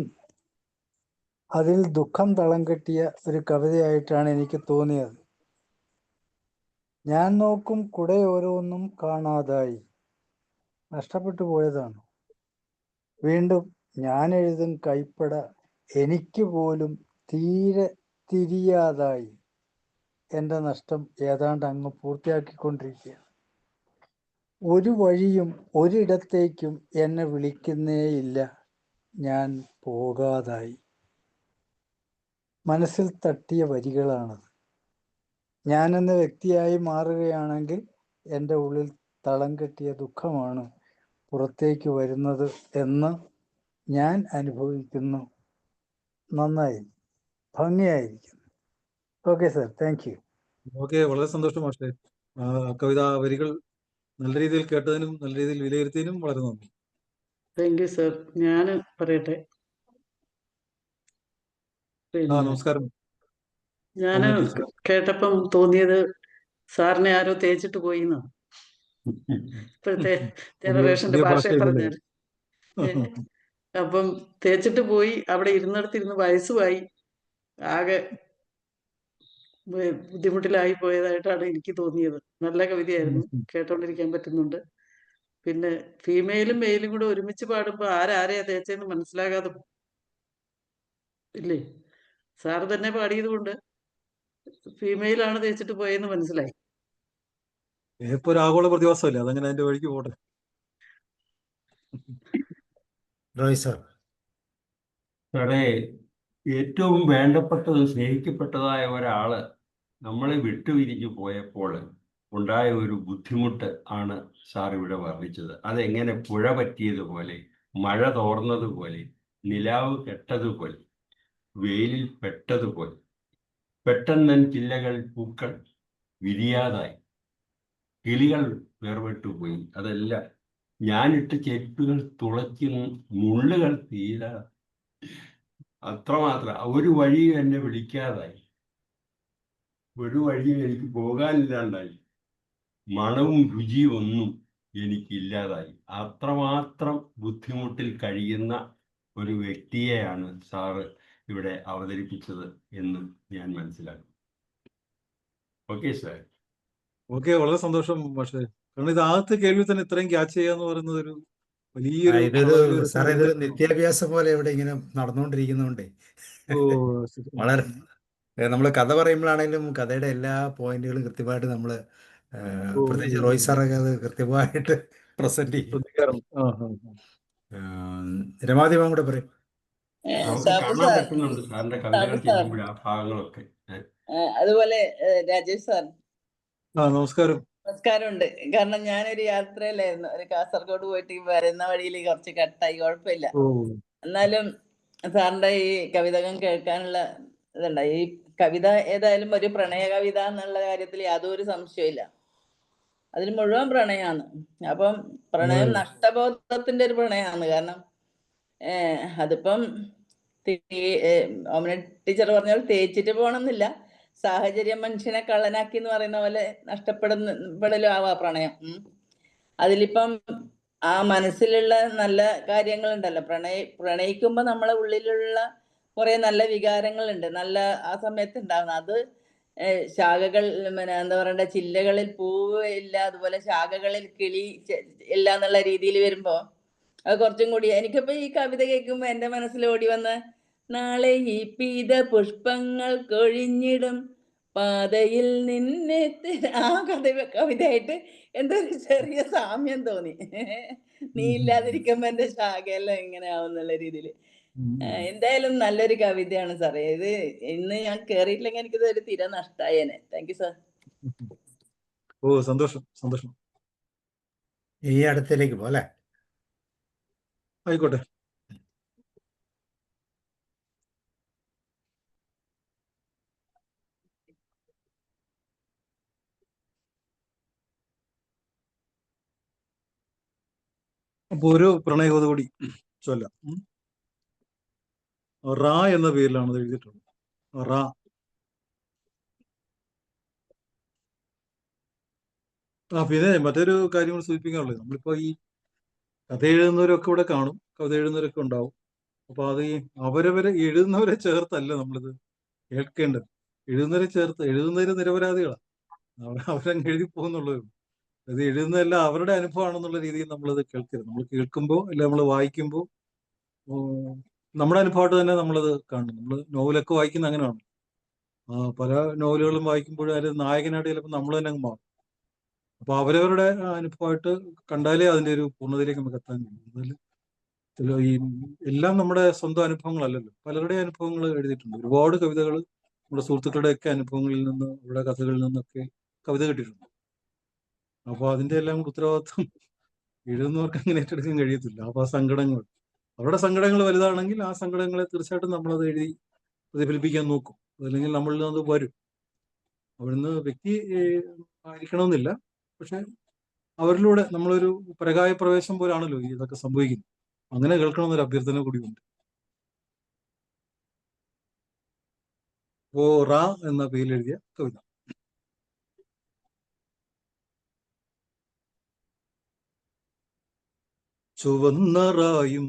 D: അതിൽ ദുഃഖം തളം കെട്ടിയ ഒരു കവിതയായിട്ടാണ് എനിക്ക് തോന്നിയത്. ഞാൻ നോക്കും കുടയോരോന്നും കാണാതായി, നഷ്ടപ്പെട്ടു പോയതാണ്. വീണ്ടും ഞാൻ എഴുതും കൈപ്പട എനിക്ക് പോലും തീരെ തിരിയാതായി. എൻ്റെ നഷ്ടം ഏതാണ്ട് അങ്ങ് പൂർത്തിയാക്കിക്കൊണ്ടിരിക്കുക. ഒരു വഴിയും ഒരിടത്തേക്കും എന്നെ വിളിക്കുന്നേയില്ല, ഞാൻ പോകാതായി. മനസ്സിൽ തട്ടിയ വരികളാണത്. ഞാനെന്ന വ്യക്തിയായി മാറുകയാണെങ്കിൽ എൻ്റെ ഉള്ളിൽ തളം കെട്ടിയ ദുഃഖമാണ് പുറത്തേക്ക് വരുന്നത് എന്ന് ഞാൻ അനുഭവിക്കുന്നു. നന്നായി, ഭംഗിയായിരിക്കുന്നു. Okay sir, thank you.
C: Okay, വളരെ സന്തോഷം മാഷേ. കവിതാ വരികൾ നല്ല രീതിയിൽ കേട്ടതിനും നല്ല രീതിയിൽ വിലയിരുത്തിയതിനും വളരെ നന്ദി.
F: Thank you sir. ഞാൻ പറയട്ടെ. പിന്നെ
C: നമസ്കാരം
F: ഞാൻ
C: സൗമ്യ ടീച്ചർ.
F: കേട്ടപ്പം തോന്നിയത് സാറിനെ ആരോ തേച്ചിട്ട് പോയി എന്നാണ്. ഇപ്പോഴത്തെ ജനറേഷന്റെ
C: പുതിയ
F: ഭാഷയെ
C: ഭാഷയിലല്ലേ?
F: പറഞ്ഞാൽ. അപ്പം തേച്ചിട്ട് പോയി, അവിടെ ഇരുന്നിടത്തിരുന്ന് വയസ്സുമായി ആകെ ബുദ്ധിമുട്ടിലായി പോയതായിട്ടാണ് എനിക്ക് തോന്നിയത്. നല്ല കവിതയായിരുന്നു, കേട്ടോണ്ടിരിക്കാൻ പറ്റുന്നുണ്ട്. പിന്നെ ഫീമെയിലും മെയിലും കൂടെ ഒരുമിച്ച് പാടുമ്പോൾ ആരാരെയാ തേച്ചെന്ന് മനസ്സിലാകാതെ ഇല്ലേ? സാറ് തന്നെ പാടിയത് കൊണ്ട് ഫീമെയിലാണ് തേച്ചിട്ട് പോയെന്ന് മനസ്സിലായി.
C: ഇപ്പൊ ഒരു ആഗോള പ്രതിഭാസമല്ലേ, അതങ്ങനെ അതിന്റെ വഴിക്ക് പോട്ടെ.
A: റോയ് സർ.
E: സാറേ, ഏറ്റവും വേണ്ടപ്പെട്ടത് സ്നേഹിക്കപ്പെട്ടതായ ഒരാള് നമ്മളെ വിട്ടുപിരിഞ്ഞു പോയപ്പോൾ ഉണ്ടായ ഒരു ബുദ്ധിമുട്ട് ആണ് സാർ ഇവിടെ വർണ്ണിച്ചത്. അതെങ്ങനെ പുഴ പറ്റിയതുപോലെ, മഴ തോർന്നതുപോലെ, നിലാവ് കെട്ടതുപോലെ, വെയിലിൽ പെട്ടതുപോലെ, പെട്ടെന്നൻ ചില്ലകൾ പൂക്കൾ വിരിയാതായി, കിളികൾ വേർപെട്ടുപോയി. അതെല്ലാം ഞാനിട്ട് ചെരുപ്പുകൾ തുളച്ച് മുള്ളുകൾ തീരാ, അത്രമാത്രം. ഒരു വഴിയും എന്നെ വിളിക്കാതായി, ഒരു വഴിയും എനിക്ക് പോകാനില്ലാണ്ടായി, മണവും രുചിയും ഒന്നും എനിക്കില്ലാതായി. അത്രമാത്രം ബുദ്ധിമുട്ടിൽ കഴിയുന്ന ഒരു വ്യക്തിയെയാണ് സാറ് ഇവിടെ അവതരിപ്പിച്ചത് എന്ന് ഞാൻ മനസ്സിലാക്കും. Okay sir.
C: ഓക്കെ, വളരെ സന്തോഷം പക്ഷേ, കാരണം ഇത് ആദ്യത്തെ കേൾവി തന്നെ ഇത്രയും ക്യാച്ച് ചെയ്യാന്ന് പറയുന്നത് ഒരു വലിയൊരു
A: ഇതൊരു
C: അളവിലൊരു
A: സാറേ, ഇതൊരു നിത്യാഭ്യാസം പോലെ ഇവിടെ ഇങ്ങനെ നടന്നുകൊണ്ടിരിക്കുന്നതുകൊണ്ടേ
C: ഓ ശരി.
A: വളരെ നമ്മൾ കഥ പറയുമ്പോഴാണെങ്കിലും കഥയുടെ എല്ലാ പോയിന്റുകളും കൃത്യമായിട്ട് നമ്മൾ
C: ഓ,
A: പ്രത്യേകിച്ച് റോയ് സാറൊക്കെ അത് കൃത്യമായിട്ട് പ്രസന്റ് ചെയ്യും.
C: ശ്രദ്ധിക്കാറുണ്ട്.
A: രമാദിമാൻ കൂടെ പറയും.
E: നമുക്ക്
F: സാബു
E: കാണാൻ
F: സാർ,
E: പറ്റുന്നുണ്ട് സാറിന്റെ കവിതകൾ
F: സാബു സാർ,
E: ചെയ്യുമ്പോൾ ആ ഭാഗങ്ങളൊക്കെ.
F: അതുപോലെ രാജേഷ് സാർ,
C: നമസ്കാരം.
F: നമസ്കാരമുണ്ട്. കാരണം ഞാനൊരു യാത്രയിലായിരുന്നു, ഒരു കാസർഗോഡ് പോയിട്ട് വരുന്ന വഴിയിൽ കുറച്ച് കട്ടായി, കുഴപ്പമില്ല.
C: ഓ
F: എന്നാലും സാറിന്റെ ഈ കവിതകം കേൾക്കാനുള്ള ഇതുണ്ടായി. ഈ കവിത ഏതായാലും ഒരു പ്രണയ കവിത എന്നുള്ള കാര്യത്തിൽ യാതൊരു സംശയമില്ല. അതിൽ മുഴുവൻ പ്രണയമാണ്. അപ്പം പ്രണയം നഷ്ടബോധത്തിന്റെ ഒരു പ്രണയമാണ്. കാരണം അതിപ്പം ഓമന ടീച്ചർ പറഞ്ഞാൽ തേച്ചിട്ട് പോകണമെന്നില്ല, സാഹചര്യം മനുഷ്യനെ കള്ളനാക്കി എന്ന് പറയുന്ന പോലെ നഷ്ടപ്പെടലും ആവാ പ്രണയം. അതിലിപ്പം ആ മനസ്സിലുള്ള നല്ല കാര്യങ്ങളുണ്ടല്ലോ, പ്രണയിക്കുമ്പോൾ നമ്മളെ ഉള്ളിലുള്ള കുറെ നല്ല വികാരങ്ങളുണ്ട്, നല്ല ആ സമയത്ത് ഉണ്ടാകുന്ന അത് ശാഖകൾ, പിന്നെ എന്താ പറയണ്ട, ചില്ലകളിൽ പൂവ് ഇല്ല, അതുപോലെ ശാഖകളിൽ കിളി ഇല്ല എന്നുള്ള രീതിയിൽ വരുമ്പോ അത് കുറച്ചും കൂടി എനിക്കിപ്പോ ഈ കവിത കേൾക്കുമ്പോ എന്റെ മനസ്സിൽ ഓടി വന്ന നാളെ ഈ പീത പുഷ്പങ്ങൾ കൊഴിഞ്ഞിടും പാതയിൽ നിന്നെ ആ കവിതയായിട്ട് എന്തോ ഒരു ചെറിയ സാമ്യം തോന്നി. നീ ഇല്ലാതിരിക്കുമ്പോ എന്റെ ശാഖയെല്ലാം എങ്ങനെ ആവുന്നുള്ള രീതിയിൽ. എന്തായാലും നല്ലൊരു കവിതയാണ് സാറേ ഇത്. ഇന്ന് ഞാൻ കേറിയിട്ടില്ലെങ്കിൽ എനിക്കിത് ഒരു തീരെ നഷ്ടായേനെ. Thank you sir.
C: ഓ സന്തോഷം, സന്തോഷം.
A: ഈ അടുത്തേക്ക് പോലെ
C: ആയിക്കോട്ടെ. അപ്പൊ ഒരു പ്രണയകഥ കൂടി ചൊല്ലാം. റാ എന്ന പേരിലാണ് അത് എഴുതിയിട്ടുള്ളത്. റാ. പിന്നെ മറ്റൊരു കാര്യം കൂടി സൂചിപ്പിക്കാനുള്ളത്, നമ്മളിപ്പോ ഈ കഥ എഴുതുന്നവരൊക്കെ ഇവിടെ കാണും, കവിത എഴുതുന്നവരൊക്കെ ഉണ്ടാവും. അപ്പൊ അത് ഈ അവരവരെ എഴുതുന്നവരെ ചേർത്തല്ല നമ്മളിത് കേൾക്കേണ്ടത്. എഴുതുന്നവര് നിരപരാധികളാണ്, അവരങ്ങ് എഴുതി പോകുന്നുള്ളൂ. അത് എഴുതുന്നതെല്ലാം അവരുടെ അനുഭവമാണെന്നുള്ള രീതിയിൽ നമ്മളിത് കേൾക്കരുത്. നമ്മൾ കേൾക്കുമ്പോൾ അല്ല നമ്മൾ വായിക്കുമ്പോൾ നമ്മുടെ അനുഭവമായിട്ട് തന്നെ നമ്മളത് കാണണം. നമ്മൾ നോവലൊക്കെ വായിക്കുന്ന അങ്ങനെയാണ്. പല നോവലുകളും വായിക്കുമ്പോഴും അതിൽ നായകനായിട്ട് ചിലപ്പോൾ നമ്മൾ തന്നെ അങ്ങ് മാറും. അപ്പൊ അവരവരുടെ അനുഭവമായിട്ട് കണ്ടാലേ അതിന്റെ ഒരു പൂർണ്ണതയിലേക്ക് നമുക്ക് എത്താൻ കഴിയും. അതിൽ ഈ എല്ലാം നമ്മുടെ സ്വന്തം അനുഭവങ്ങളല്ലല്ലോ, പലരുടെ അനുഭവങ്ങൾ എഴുതിയിട്ടുണ്ട്. ഒരുപാട് കവിതകൾ നമ്മുടെ സുഹൃത്തുക്കളുടെയൊക്കെ അനുഭവങ്ങളിൽ നിന്ന്, അവരുടെ കഥകളിൽ നിന്നൊക്കെ കവിത കിട്ടിയിട്ടുണ്ട്. അപ്പൊ അതിന്റെ എല്ലാം കൂടി ഉത്തരവാദിത്വം എഴുതുന്നവർക്ക് അങ്ങനെ ഏറ്റെടുക്കാൻ കഴിയത്തില്ല. അപ്പൊ ആ സങ്കടങ്ങൾ, അവരുടെ സങ്കടങ്ങൾ വലുതാണെങ്കിൽ ആ സങ്കടങ്ങളെ തീർച്ചയായിട്ടും നമ്മളത് എഴുതി പ്രതിഫലിപ്പിക്കാൻ നോക്കും. അതല്ലെങ്കിൽ നമ്മളിൽ നിന്ന് അത് വരും. അവിടുന്ന് വ്യക്തി ആയിരിക്കണമെന്നില്ല, പക്ഷെ അവരിലൂടെ നമ്മളൊരു പരകായ പ്രവേശം പോലാണല്ലോ ഇതൊക്കെ സംഭവിക്കുന്നത്. അങ്ങനെ കേൾക്കണമെന്നൊരു അഭ്യർത്ഥന കൂടിയുണ്ട്. ഓ റാ എന്ന പേരിൽ എഴുതിയ കവിത. ചുവന്നറായും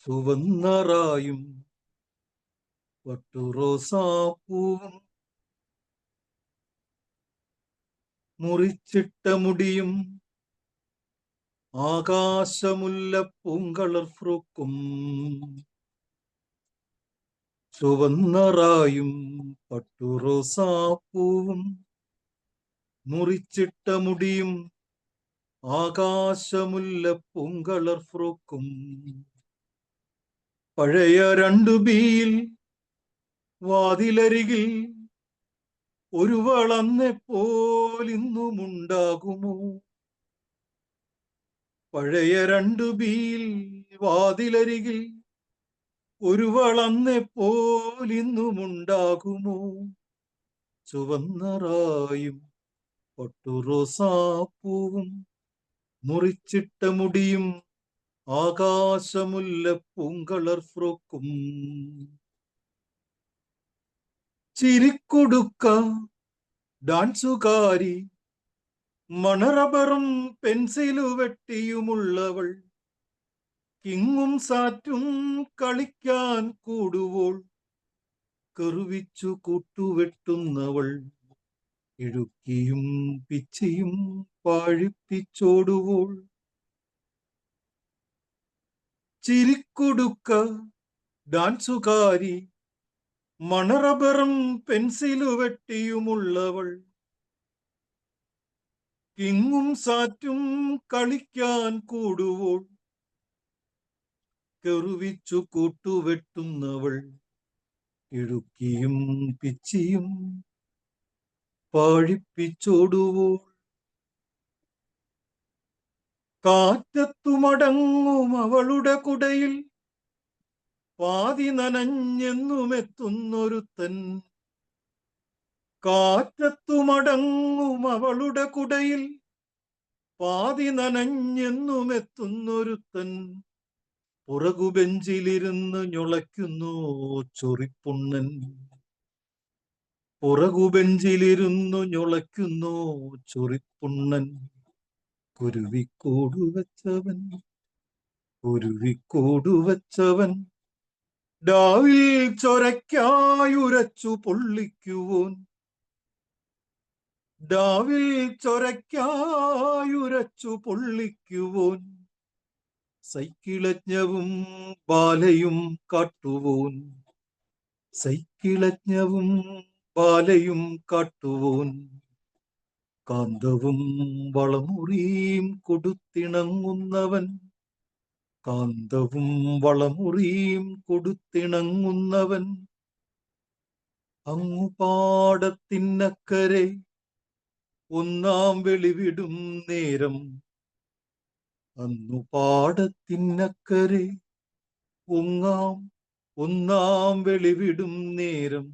C: ചുവന്നറായും വട്ടുറോസാപ്പൂവും മുറിച്ചിട്ട മുടിയും ആകാശമുല്ലപ്പൂങ്കളർ ഫ്രൂക്കും. ചുവന്നറായും പട്ടുറോസാപ്പൂവും മുറിച്ചിട്ട മുടിയും ആകാശമുല്ലപ്പൂങ്കളർ ഫ്രൂക്കും. പഴയ 2 ബിയിൽ വാതിലരികിൽ ഒരു വളന്നെപ്പോലിന്നുമുണ്ടാകുമോ? പഴയ 2 ബിയിൽ വാതിലരികിൽ ഒരു വളന്നെപ്പോലിന്നുമുണ്ടാകുമോ? ചുവന്നറായും പട്ടുറോസാപ്പൂവും മുറിച്ചിട്ട മുടിയും ആകാശമുല്ലപ്പൂങ്കളർ ഫ്രോക്കും. ചിരിക്കുടുക്ക ഡാൻസുകാരി, മണറബറും പെൻസിലു വെട്ടിയുമുള്ളവൾ, കിങ്ങും സാറ്റും കളിക്കാൻ കൂടുവോൾ, കെറുവിച്ചു കൂട്ടുവെട്ടുന്നവൾ, ഇടുക്കിയും പിച്ചിയും പാഴിപ്പിച്ചോടുവോൾ. ചിരിക്കുടുക്ക ഡാൻസുകാരി, മണറബറും പെൻസിലു വെട്ടിയുമുള്ളവൾ, കിങ്ങും സാറ്റും കളിക്കാൻ കൂടുവോൾ, കെറുവിച്ചു കൂട്ടുവെട്ടുന്നവൾ, ഇടുക്കിയും പിച്ചിയും പാഴിപ്പിച്ചോടുവോൾ. കാറ്റത്തുമടങ്ങും അവളുടെ കുടയിൽ പാതി നനഞ്ഞെന്നുമെത്തുന്നൊരുത്തൻ. കാറ്റത്തുമടങ്ങും അവളുടെ കുടയിൽ പാതി നനഞ്ഞെന്നുമെത്തുന്നൊരുത്തൻ, പുറകുബെഞ്ചിലിരുന്ന് ഞൊളയ്ക്കുന്നു ചൊറിപ്പുണ്ണൻ. പുറകുബെഞ്ചിലിരുന്നു ഞൊളയ്ക്കുന്നു ചൊറിപ്പുണ്ണൻ. കുരുവിക്കൂടുവച്ചവൻ കുരുവിക്കൂടുവച്ചവൻ, ഡാവിൽ ചൊരയ്ക്കായുരച്ചു പൊള്ളിക്കുവോൻ. ഡാവിൽ ചൊരയ്ക്കായുരച്ചു പൊള്ളിക്കുവോൻ, സൈക്കിളജ്ഞവും ബാലയും കാട്ടുവോൻ. സൈക്കിളജ്ഞവും ബാലയും കാട്ടുവോൻ, കാന്തവും വളമുറിയും കൊടുത്തിണങ്ങുന്നവൻ. കാന്തവും വളമുറിയും കൊടുത്തിണങ്ങുന്നവൻ, അങ്ങു പാടത്തിനക്കരെ ഒന്നാം വെളിവിടും നേരം. അന്നു പാടത്തിനക്കരെ ഒന്നാം വെളിവിടും നേരം.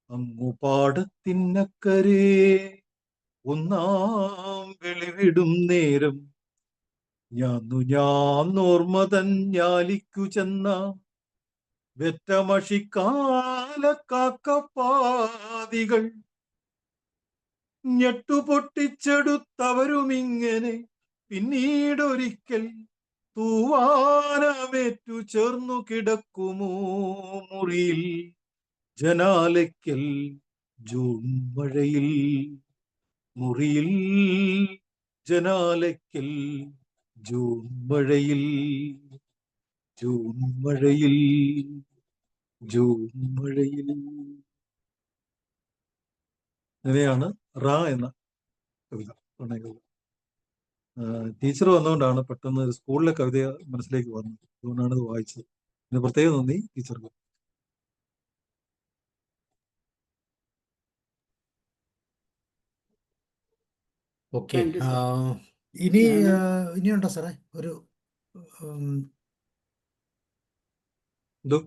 C: അങ്ങു പാടത്തിനക്കരെ ഒന്നാം വെളിവിടും നേരം. ഞാന്നോർമ്മതൻ ഞാലിക്കു ചെന്ന വെറ്റമഷിക്കാല കാക്കപ്പാതികൾ, ഞെട്ടുപൊട്ടിച്ചെടുത്തവരുമിങ്ങനെ പിന്നീടൊരിക്കൽ തൂവാനമേറ്റു ചേർന്നു കിടക്കുമോ മുറിയിൽ ജനാലയ്ക്കൽ ജൂൺ മഴയിൽ, മുറിയിൽ ജനാലയ്ക്കൽ ജൂൺ മഴയിൽ, ജൂൺ മഴയിൽ, ജൂൺ മഴയിൽ. ഇങ്ങനെയാണ് റാ എന്ന കവിത, പ്രണയകവിത. ടീച്ചർ വന്നുകൊണ്ടാണ് പെട്ടെന്ന് സ്കൂളിലെ കവിത മനസ്സിലേക്ക് വന്നത്, അതുകൊണ്ടാണ് ഇത് വായിച്ചത്. ഇതിന് പ്രത്യേക നന്ദി ടീച്ചർക്ക്.
A: ഓക്കെ.
D: Thank you sir.
A: ഇനിയുണ്ടോ സാറേ ഒരു
C: എന്തോ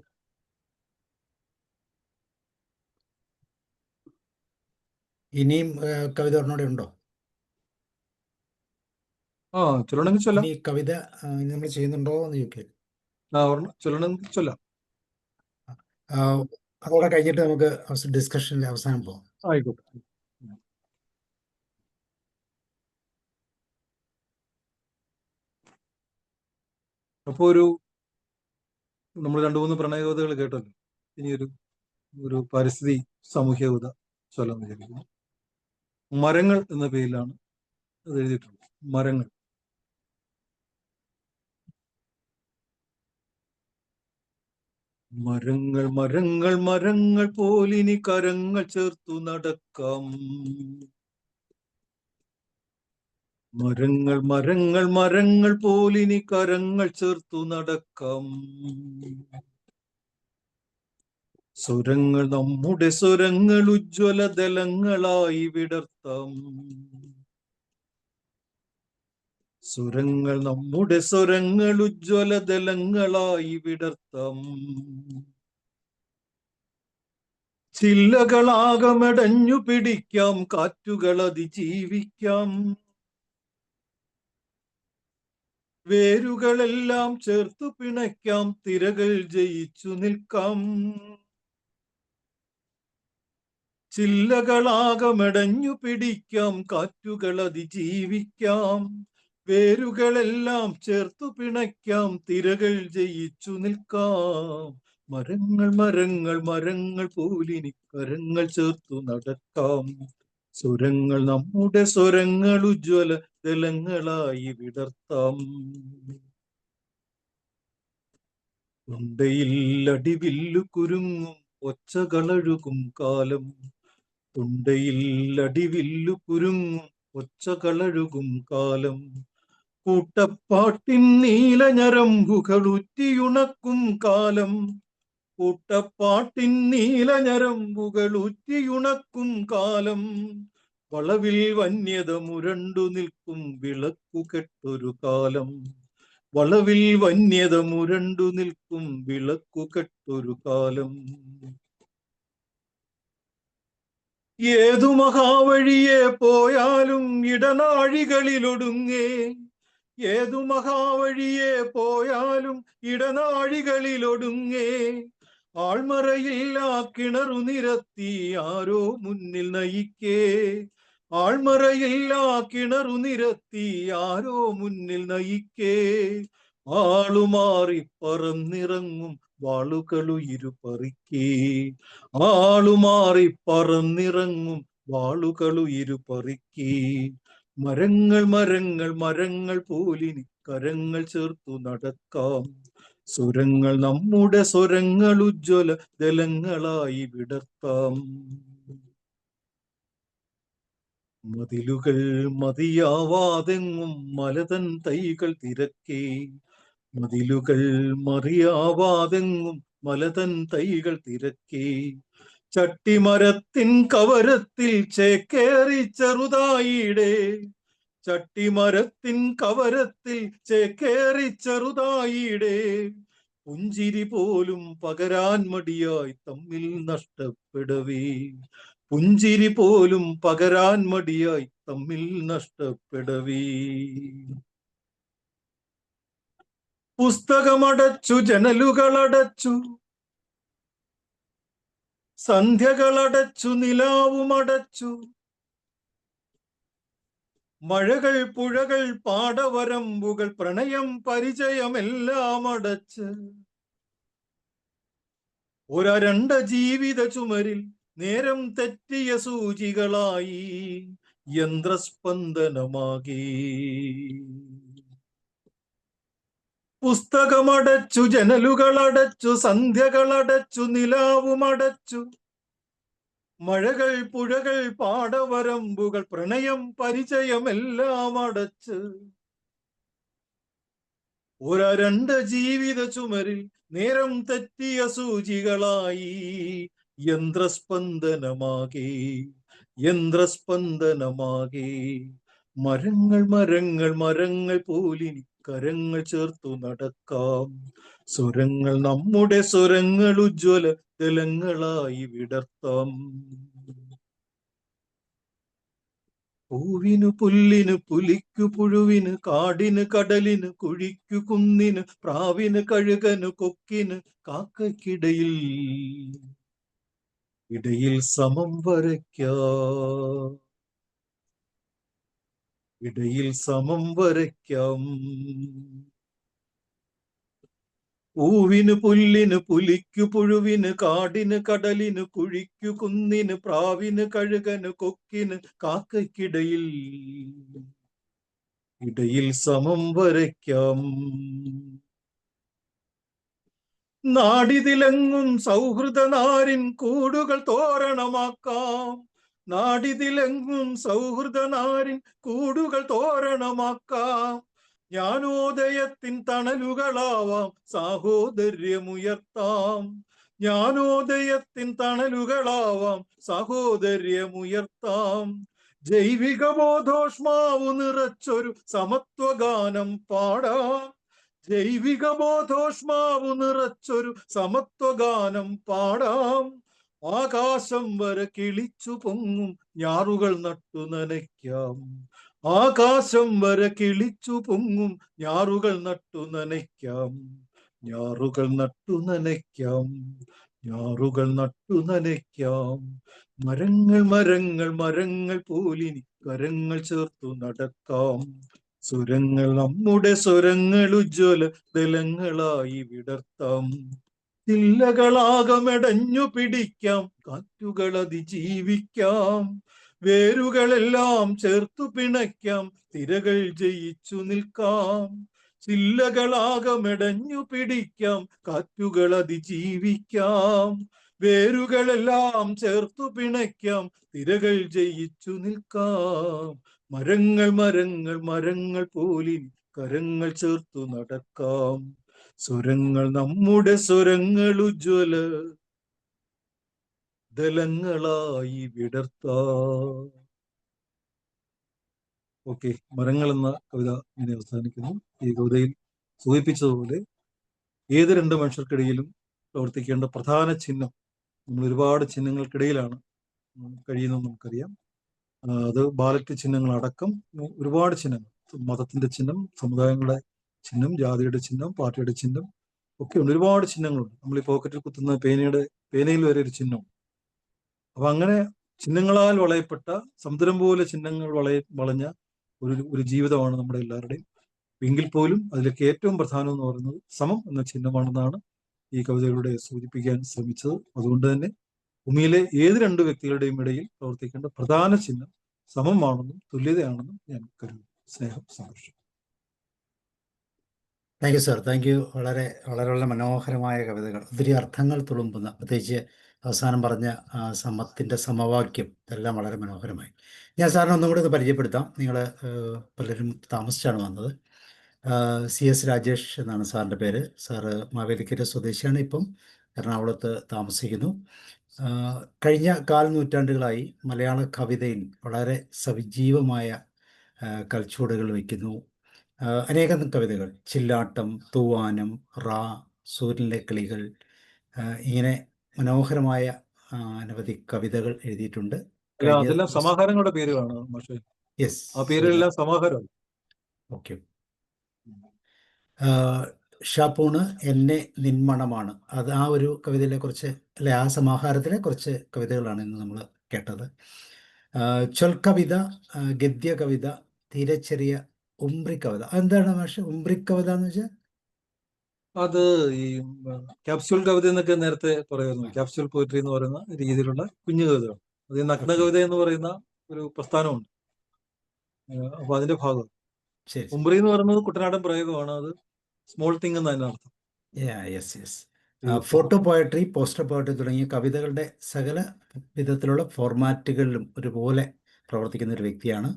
A: ഇനിയും കവിത ഒരെണ്ണൂടെ ഉണ്ടോ?
C: ചൊല്ലണമെങ്കിൽ ചൊല്ലാം.
A: ഇനി കവിത നമ്മൾ ചെയ്യുന്നുണ്ടോ എന്ന് ചോദിക്കുക.
C: ചൊല്ലണമെങ്കിൽ ചൊല്ലാം.
A: അതോടെ കഴിഞ്ഞിട്ട് നമുക്ക് ഡിസ്കഷനിൽ അവസാനം പോകാം.
C: ആയിക്കോട്ടെ. അപ്പൊ നമ്മൾ 2-3 പ്രണയ കവിതകൾ കേട്ടല്ലോ. ഇനി ഒരു പരിസ്ഥിതി സാമൂഹ്യ കവിത ചൊല്ലാൻ വിചാരിക്കുന്നു. മരങ്ങൾ എന്ന പേരിലാണ് അത് എഴുതിയിട്ടുള്ളത്. മരങ്ങൾ. മരങ്ങൾ മരങ്ങൾ മരങ്ങൾ പോലിനി കരങ്ങൾ ചേർത്തു നടക്കാം. മരങ്ങൾ മരങ്ങൾ മരങ്ങൾ പോലിനി കരങ്ങൾ ചേർത്തു നടക്കാം. സ്വരങ്ങൾ നമ്മുടെ സ്വരങ്ങൾ ഉജ്ജ്വല ദലങ്ങളായി വിടർത്താം. സ്വരങ്ങൾ നമ്മുടെ സ്വരങ്ങൾ ഉജ്ജ്വല ദലങ്ങളായി വിടർത്താം. ചില്ലകളാകമടഞ്ഞു പിടിക്കാം, കാറ്റുകൾ അതിജീവിക്കാം. വേരുകളെല്ലാം ചേർത്തു പിണയ്ക്കാം, തിരകൾ ജയിച്ചു നിൽക്കാം. ചില്ലകളാകമടഞ്ഞു പിടിക്കാം, കാറ്റുകൾ അതിജീവിക്കാം. വേരുകളെല്ലാം ചേർത്തു പിണയ്ക്കാം, തിരകൾ ജയിച്ചു നിൽക്കാം. മരങ്ങൾ മരങ്ങൾ മരങ്ങൾ പോലിനി കരങ്ങൾ ചേർത്തു നടക്കാം. സ്വരങ്ങൾ നമ്മുടെ സ്വരങ്ങൾ ഉജ്ജ്വല ദലങ്ങളായി വിടർത്താം. തൊണ്ടയിൽ അടിവില്ലു കുരുങ്ങും ഒച്ചകളഴുകും കാലം. തൊണ്ടയിൽ അടിവില്ലു കുരുങ്ങും ഒച്ചകളഴുകും കാലം. കൂട്ടപ്പാട്ടിൻ നീലഞരമ്പുകൾ ഉറ്റിയുണക്കും കാലം. കൂട്ടപ്പാട്ടിൻ നീലഞരമ്പുകൾ ഉറ്റിയുണക്കും കാലം. വളവിൽ വന്യത മുരണ്ടു നിൽക്കും വിളക്കു കെട്ടൊരു കാലം. വളവിൽ വന്യത മുരണ്ടു നിൽക്കും വിളക്കു കെട്ടൊരു കാലം. ഏതു മഹാവഴിയെ പോയാലും ഇടനാഴികളിലൊടുങ്ങേ. ഏതു മഹാവഴിയെ പോയാലും ഇടനാഴികളിലൊടുങ്ങേ. ആൾമറയില്ല കിണറു നിരത്തി ആരോ മുന്നിൽ നയിക്കേ. ആൾമറയില്ല കിണറു നിരത്തി ആരോ മുന്നിൽ നയിക്കേ. ആളുമാറി പറന്നിറങ്ങും വാളുകളുയിരു പറിക്കേ. ആളുമാറി പറന്നിറങ്ങും വാളുകളുയിരു പറിക്കേ. മരങ്ങൾ മരങ്ങൾ മരങ്ങൾ പോലിനി കരങ്ങൾ ചേർത്തു നടക്കാം. സ്വരങ്ങൾ നമ്മുടെ സ്വരങ്ങൾ ഉജ്ജ്വല ദലങ്ങളായി വിടർത്താം. മതിലുകൾ മതിയാവാതെങ്ങും മലതൻ തൈകൾ തിരക്കേ. മതിലുകൾ മറിയാവാതെങ്ങും മലതൻ തൈകൾ തിരക്കേ. ചട്ടിമരത്തിൻ കവരത്തിൽ ചേക്കേറി ചെറുതായിടേ. ചട്ടിമരത്തിൻ കവരത്തിൽ ചേക്കേറി ചെറുതായിടേ. പുഞ്ചിരി പോലും പകരാൻ മടിയായി തമ്മിൽ നഷ്ടപ്പെടവേ. പുഞ്ചിരി പോലും പകരാൻ മടിയായി തമ്മിൽ നഷ്ടപ്പെടവേ. പുസ്തകമടച്ചു ജനലുകളടച്ചു, സന്ധ്യകളടച്ചു നിലാവുമടച്ചു. മഴകൾ പുഴകൾ പാടവരമ്പുകൾ പ്രണയം പരിചയമെല്ലാം അടച്ച് ഒരണ്ട ജീവിത ചുമരിൽ നേരം തെറ്റിയ സൂചികളായി യന്ത്രസ്പന്ദനമാകി. പുസ്തകമടച്ചു, ജനലുകളടച്ചു, സന്ധ്യകളടച്ചു, നിലാവുമടച്ചു. മഴകൾ പുഴകൾ പാടവരമ്പുകൾ പ്രണയം പരിചയമെല്ലാം അടച്ച് ഒരണ്ട ജീവിത ചുമരിൽ നേരം തെറ്റിയ സൂചികളായി യന്ത്രസ്പന്ദനമാകെ യന്ത്രസ്പന്ദനമാകെ. മരങ്ങൾ മരങ്ങൾ മരങ്ങൾ പോലിനി കരങ്ങൾ ചേർത്തു നടക്കാം. സ്വരങ്ങൾ നമ്മുടെ സ്വരങ്ങൾ ഉജ്ജ്വല ദലങ്ങളായി വിടർത്താം. പൂവിനു പുല്ലിന് പുലിക്കു പുഴുവിന് കാടിന് കടലിന് കുഴിക്കു കുന്നിന് പ്രാവിന് കഴുകന് കൊക്കിന് കാക്കയ്ക്കിടയിൽ ഇടയിൽ സമം വരയ്ക്കാം. ഇടയിൽ സമം വരയ്ക്കാം. പൂവിന് പുല്ലിന് പുലിക്കു പുഴുവിന് കാടിന് കടലിന് കുഴിക്കു കുന്നിന് പ്രാവിന് കഴുകന് കൊക്കിന് കാക്കയ്ക്കിടയിൽ ഇടയിൽ സമം വരയ്ക്കാം. നാടിതിലെങ്ങും സൗഹൃദ നാരിൻ കൂടുകൾ തോരണമാക്കാം. നാടിതിലെങ്ങും സൗഹൃദ നാരിൻ കൂടുകൾ തോരണമാക്കാം. ജ്ഞാനോദയത്തിൻ തണലുകളാവാം, സാഹോദര്യമുയർത്താം. ജ്ഞാനോദയത്തിൻ തണലുകളാവാം, സാഹോദര്യമുയർത്താം. ജൈവിക ബോധോഷ്മാവു നിറച്ചൊരു സമത്വഗാനം പാടാം. ജൈവിക ബോധോഷ്മാവു നിറച്ചൊരു സമത്വഗാനം പാടാം. ആകാശം വരെ കിളിച്ചു പൊങ്ങും ഞാറുകൾ നട്ടു നനയ്ക്കാം. ആകാശം വരെ കിളിച്ചു പൊങ്ങും ഞാറുകൾ നട്ടു നനയ്ക്കാം. ഞാറുകൾ നട്ടു നനയ്ക്കാം. ഞാറുകൾ നട്ടു നനയ്ക്കാം. മരങ്ങൾ മരങ്ങൾ മരങ്ങൾ പോലിനി കരങ്ങൾ ചേർത്തു നടക്കാം. സ്വരങ്ങൾ നമ്മുടെ സ്വരങ്ങൾ ഉജ്ജ്വല ദലങ്ങളായി വിടർത്താം. ചില്ലകളാകമെടഞ്ഞു പിടിക്കാം, കാറ്റുകൾ അതിജീവിക്കാം. വേരുകളെല്ലാം ചേർത്തു പിണയ്ക്കാം, തിരകൾ ജയിച്ചു നിൽക്കാം. ചില്ലകളാകമെടഞ്ഞു പിടിക്കാം, കാറ്റുകൾ അതിജീവിക്കാം. വേരുകളെല്ലാം ചേർത്തു പിണയ്ക്കാം, തിരകൾ ജയിച്ചു നിൽക്കാം. മരങ്ങൾ മരങ്ങൾ മരങ്ങൾ പോലിൻ കരങ്ങൾ ചേർത്തു നടക്കാം. സ്വരങ്ങൾ നമ്മുടെ സ്വരങ്ങൾ ഉജ്ജ്വല ദലങ്ങളായി വിടർത്താം. ഓക്കെ, മരങ്ങൾ എന്ന കവിത ഇങ്ങനെ അവസാനിക്കുന്നു. ഈ കവിതയിൽ സൂചിപ്പിച്ചതുപോലെ ഏത് രണ്ട് മനുഷ്യർക്കിടയിലും പ്രവർത്തിക്കേണ്ട പ്രധാന ചിഹ്നം, നമ്മൾ ഒരുപാട് ചിഹ്നങ്ങൾക്കിടയിലാണ് കഴിയുന്നത് നമുക്കറിയാം. അത് ബാലറ്റ് ചിഹ്നങ്ങളടക്കം ഒരുപാട് ചിഹ്നങ്ങൾ, മതത്തിന്റെ ചിഹ്നം, സമുദായങ്ങളുടെ ചിഹ്നം, ജാതിയുടെ ചിഹ്നം, പാർട്ടിയുടെ ചിഹ്നം ഒക്കെ ഉണ്ട്. ഒരുപാട് ചിഹ്നങ്ങളുണ്ട്. നമ്മൾ ഈ പോക്കറ്റിൽ കുത്തുന്ന പേനയിൽ വരെ ഒരു ചിഹ്നം. അപ്പൊ അങ്ങനെ ചിഹ്നങ്ങളാൽ വളയപ്പെട്ട, സമുദ്രം പോലെ ചിഹ്നങ്ങൾ വളഞ്ഞ ഒരു ജീവിതമാണ് നമ്മുടെ എല്ലാവരുടെയും. എങ്കിൽ പോലും അതിലേക്ക് ഏറ്റവും പ്രധാനം എന്ന് പറയുന്നത് സമം എന്ന ചിഹ്നമാണെന്നാണ് ഈ കവിതയിലൂടെ സൂചിപ്പിക്കാൻ ശ്രമിച്ചത്. അതുകൊണ്ട് തന്നെ ഭൂമിയിലെ ഏത് രണ്ട് വ്യക്തികളുടെയും ഇടയിൽ പ്രവർത്തിക്കേണ്ട പ്രധാന ചിഹ്നം സമമാണെന്നും തുല്യതയാണെന്നും ഞാൻ കരുതുന്നു. സ്നേഹം, സന്തോഷം.
A: Thank you sir, thank you. വളരെ വളരെ വളരെ മനോഹരമായ കവിതകൾ, ഒത്തിരി അർത്ഥങ്ങൾ തുളുമ്പുന്ന, പ്രത്യേകിച്ച് അവസാനം പറഞ്ഞ സമത്തിൻ്റെ സമവാക്യം, ഇതെല്ലാം വളരെ മനോഹരമായി. ഞാൻ സാറിനെ ഒന്നും കൂടി ഒന്ന് പരിചയപ്പെടുത്താം. നിങ്ങൾ പലരും താമസിച്ചാണ് വന്നത്. CS രാജേഷ് എന്നാണ് സാറിൻ്റെ പേര്. സാറ് മാവേലിക്കര സ്വദേശിയാണ്, ഇപ്പം എറണാകുളത്ത് താമസിക്കുന്നു. കഴിഞ്ഞ നൂറ്റാണ്ടുകളായി മലയാള കവിതയിൽ വളരെ സജീവമായ കൽച്ചുവടുകൾ വയ്ക്കുന്നു. അനേകം കവിതകൾ, ചില്ലാട്ടം, തൂവാനം, റാ, സൂര്യനിലെ കിളികൾ, ഇങ്ങനെ മനോഹരമായ അനവധി കവിതകൾ എഴുതിയിട്ടുണ്ട്.
C: അതെല്ലാം സമാഹാരങ്ങളുടെ പേരുകളാണ് മാഷേ.
A: യെസ്,
C: ആ പേരുകളെല്ലാം സമാഹാരം.
A: ഓക്കെ. ഷാപ്പൂണ് എന്നെ നിന്മണമാണ്, അത് ആ ഒരു കവിതയിലെ കുറച്ച്, അല്ലെ ആ സമാഹാരത്തിലെ കുറച്ച് കവിതകളാണ് ഇന്ന് നമ്മൾ കേട്ടത്. ചൊൽക്കവിത, ഗദ്യ കവിത, തീരെ ചെറിയ ഉംബ്രി കവിത. അതെന്താണ് മാഷെ ഉംബ്രി കവിത എന്ന് വെച്ചാൽ?
C: അത് ഈ ക്യാപ്സ്യൂൾ കവിത എന്നൊക്കെ നേരത്തെ പറയുന്നു. ക്യാപ്സ്യൂൾ പോയിട്രി എന്ന് പറയുന്ന രീതിയിലുള്ള കുഞ്ഞു കവിതകൾ. അത് ഈ നഗ്ന കവിത എന്ന് പറയുന്ന ഒരു പ്രസ്ഥാനമുണ്ട്. അപ്പൊ അതിന്റെ ഭാഗം.
A: ശരി.
C: ഉംബ്രി എന്ന് പറയുന്നത് കുട്ടനാടൻ പ്രയോഗമാണ്. അത് സ്മോൾ തിങ് എന്ന് തന്നെ അർത്ഥം.
A: Yes yes. Photo poetry, poster poetry തുടങ്ങിയ കവിതകളുടെ സകല വിധത്തിലുള്ള ഫോർമാറ്റുകളിലും ഒരുപോലെ പ്രവർത്തിക്കുന്ന ഒരു വ്യക്തിയാണ്.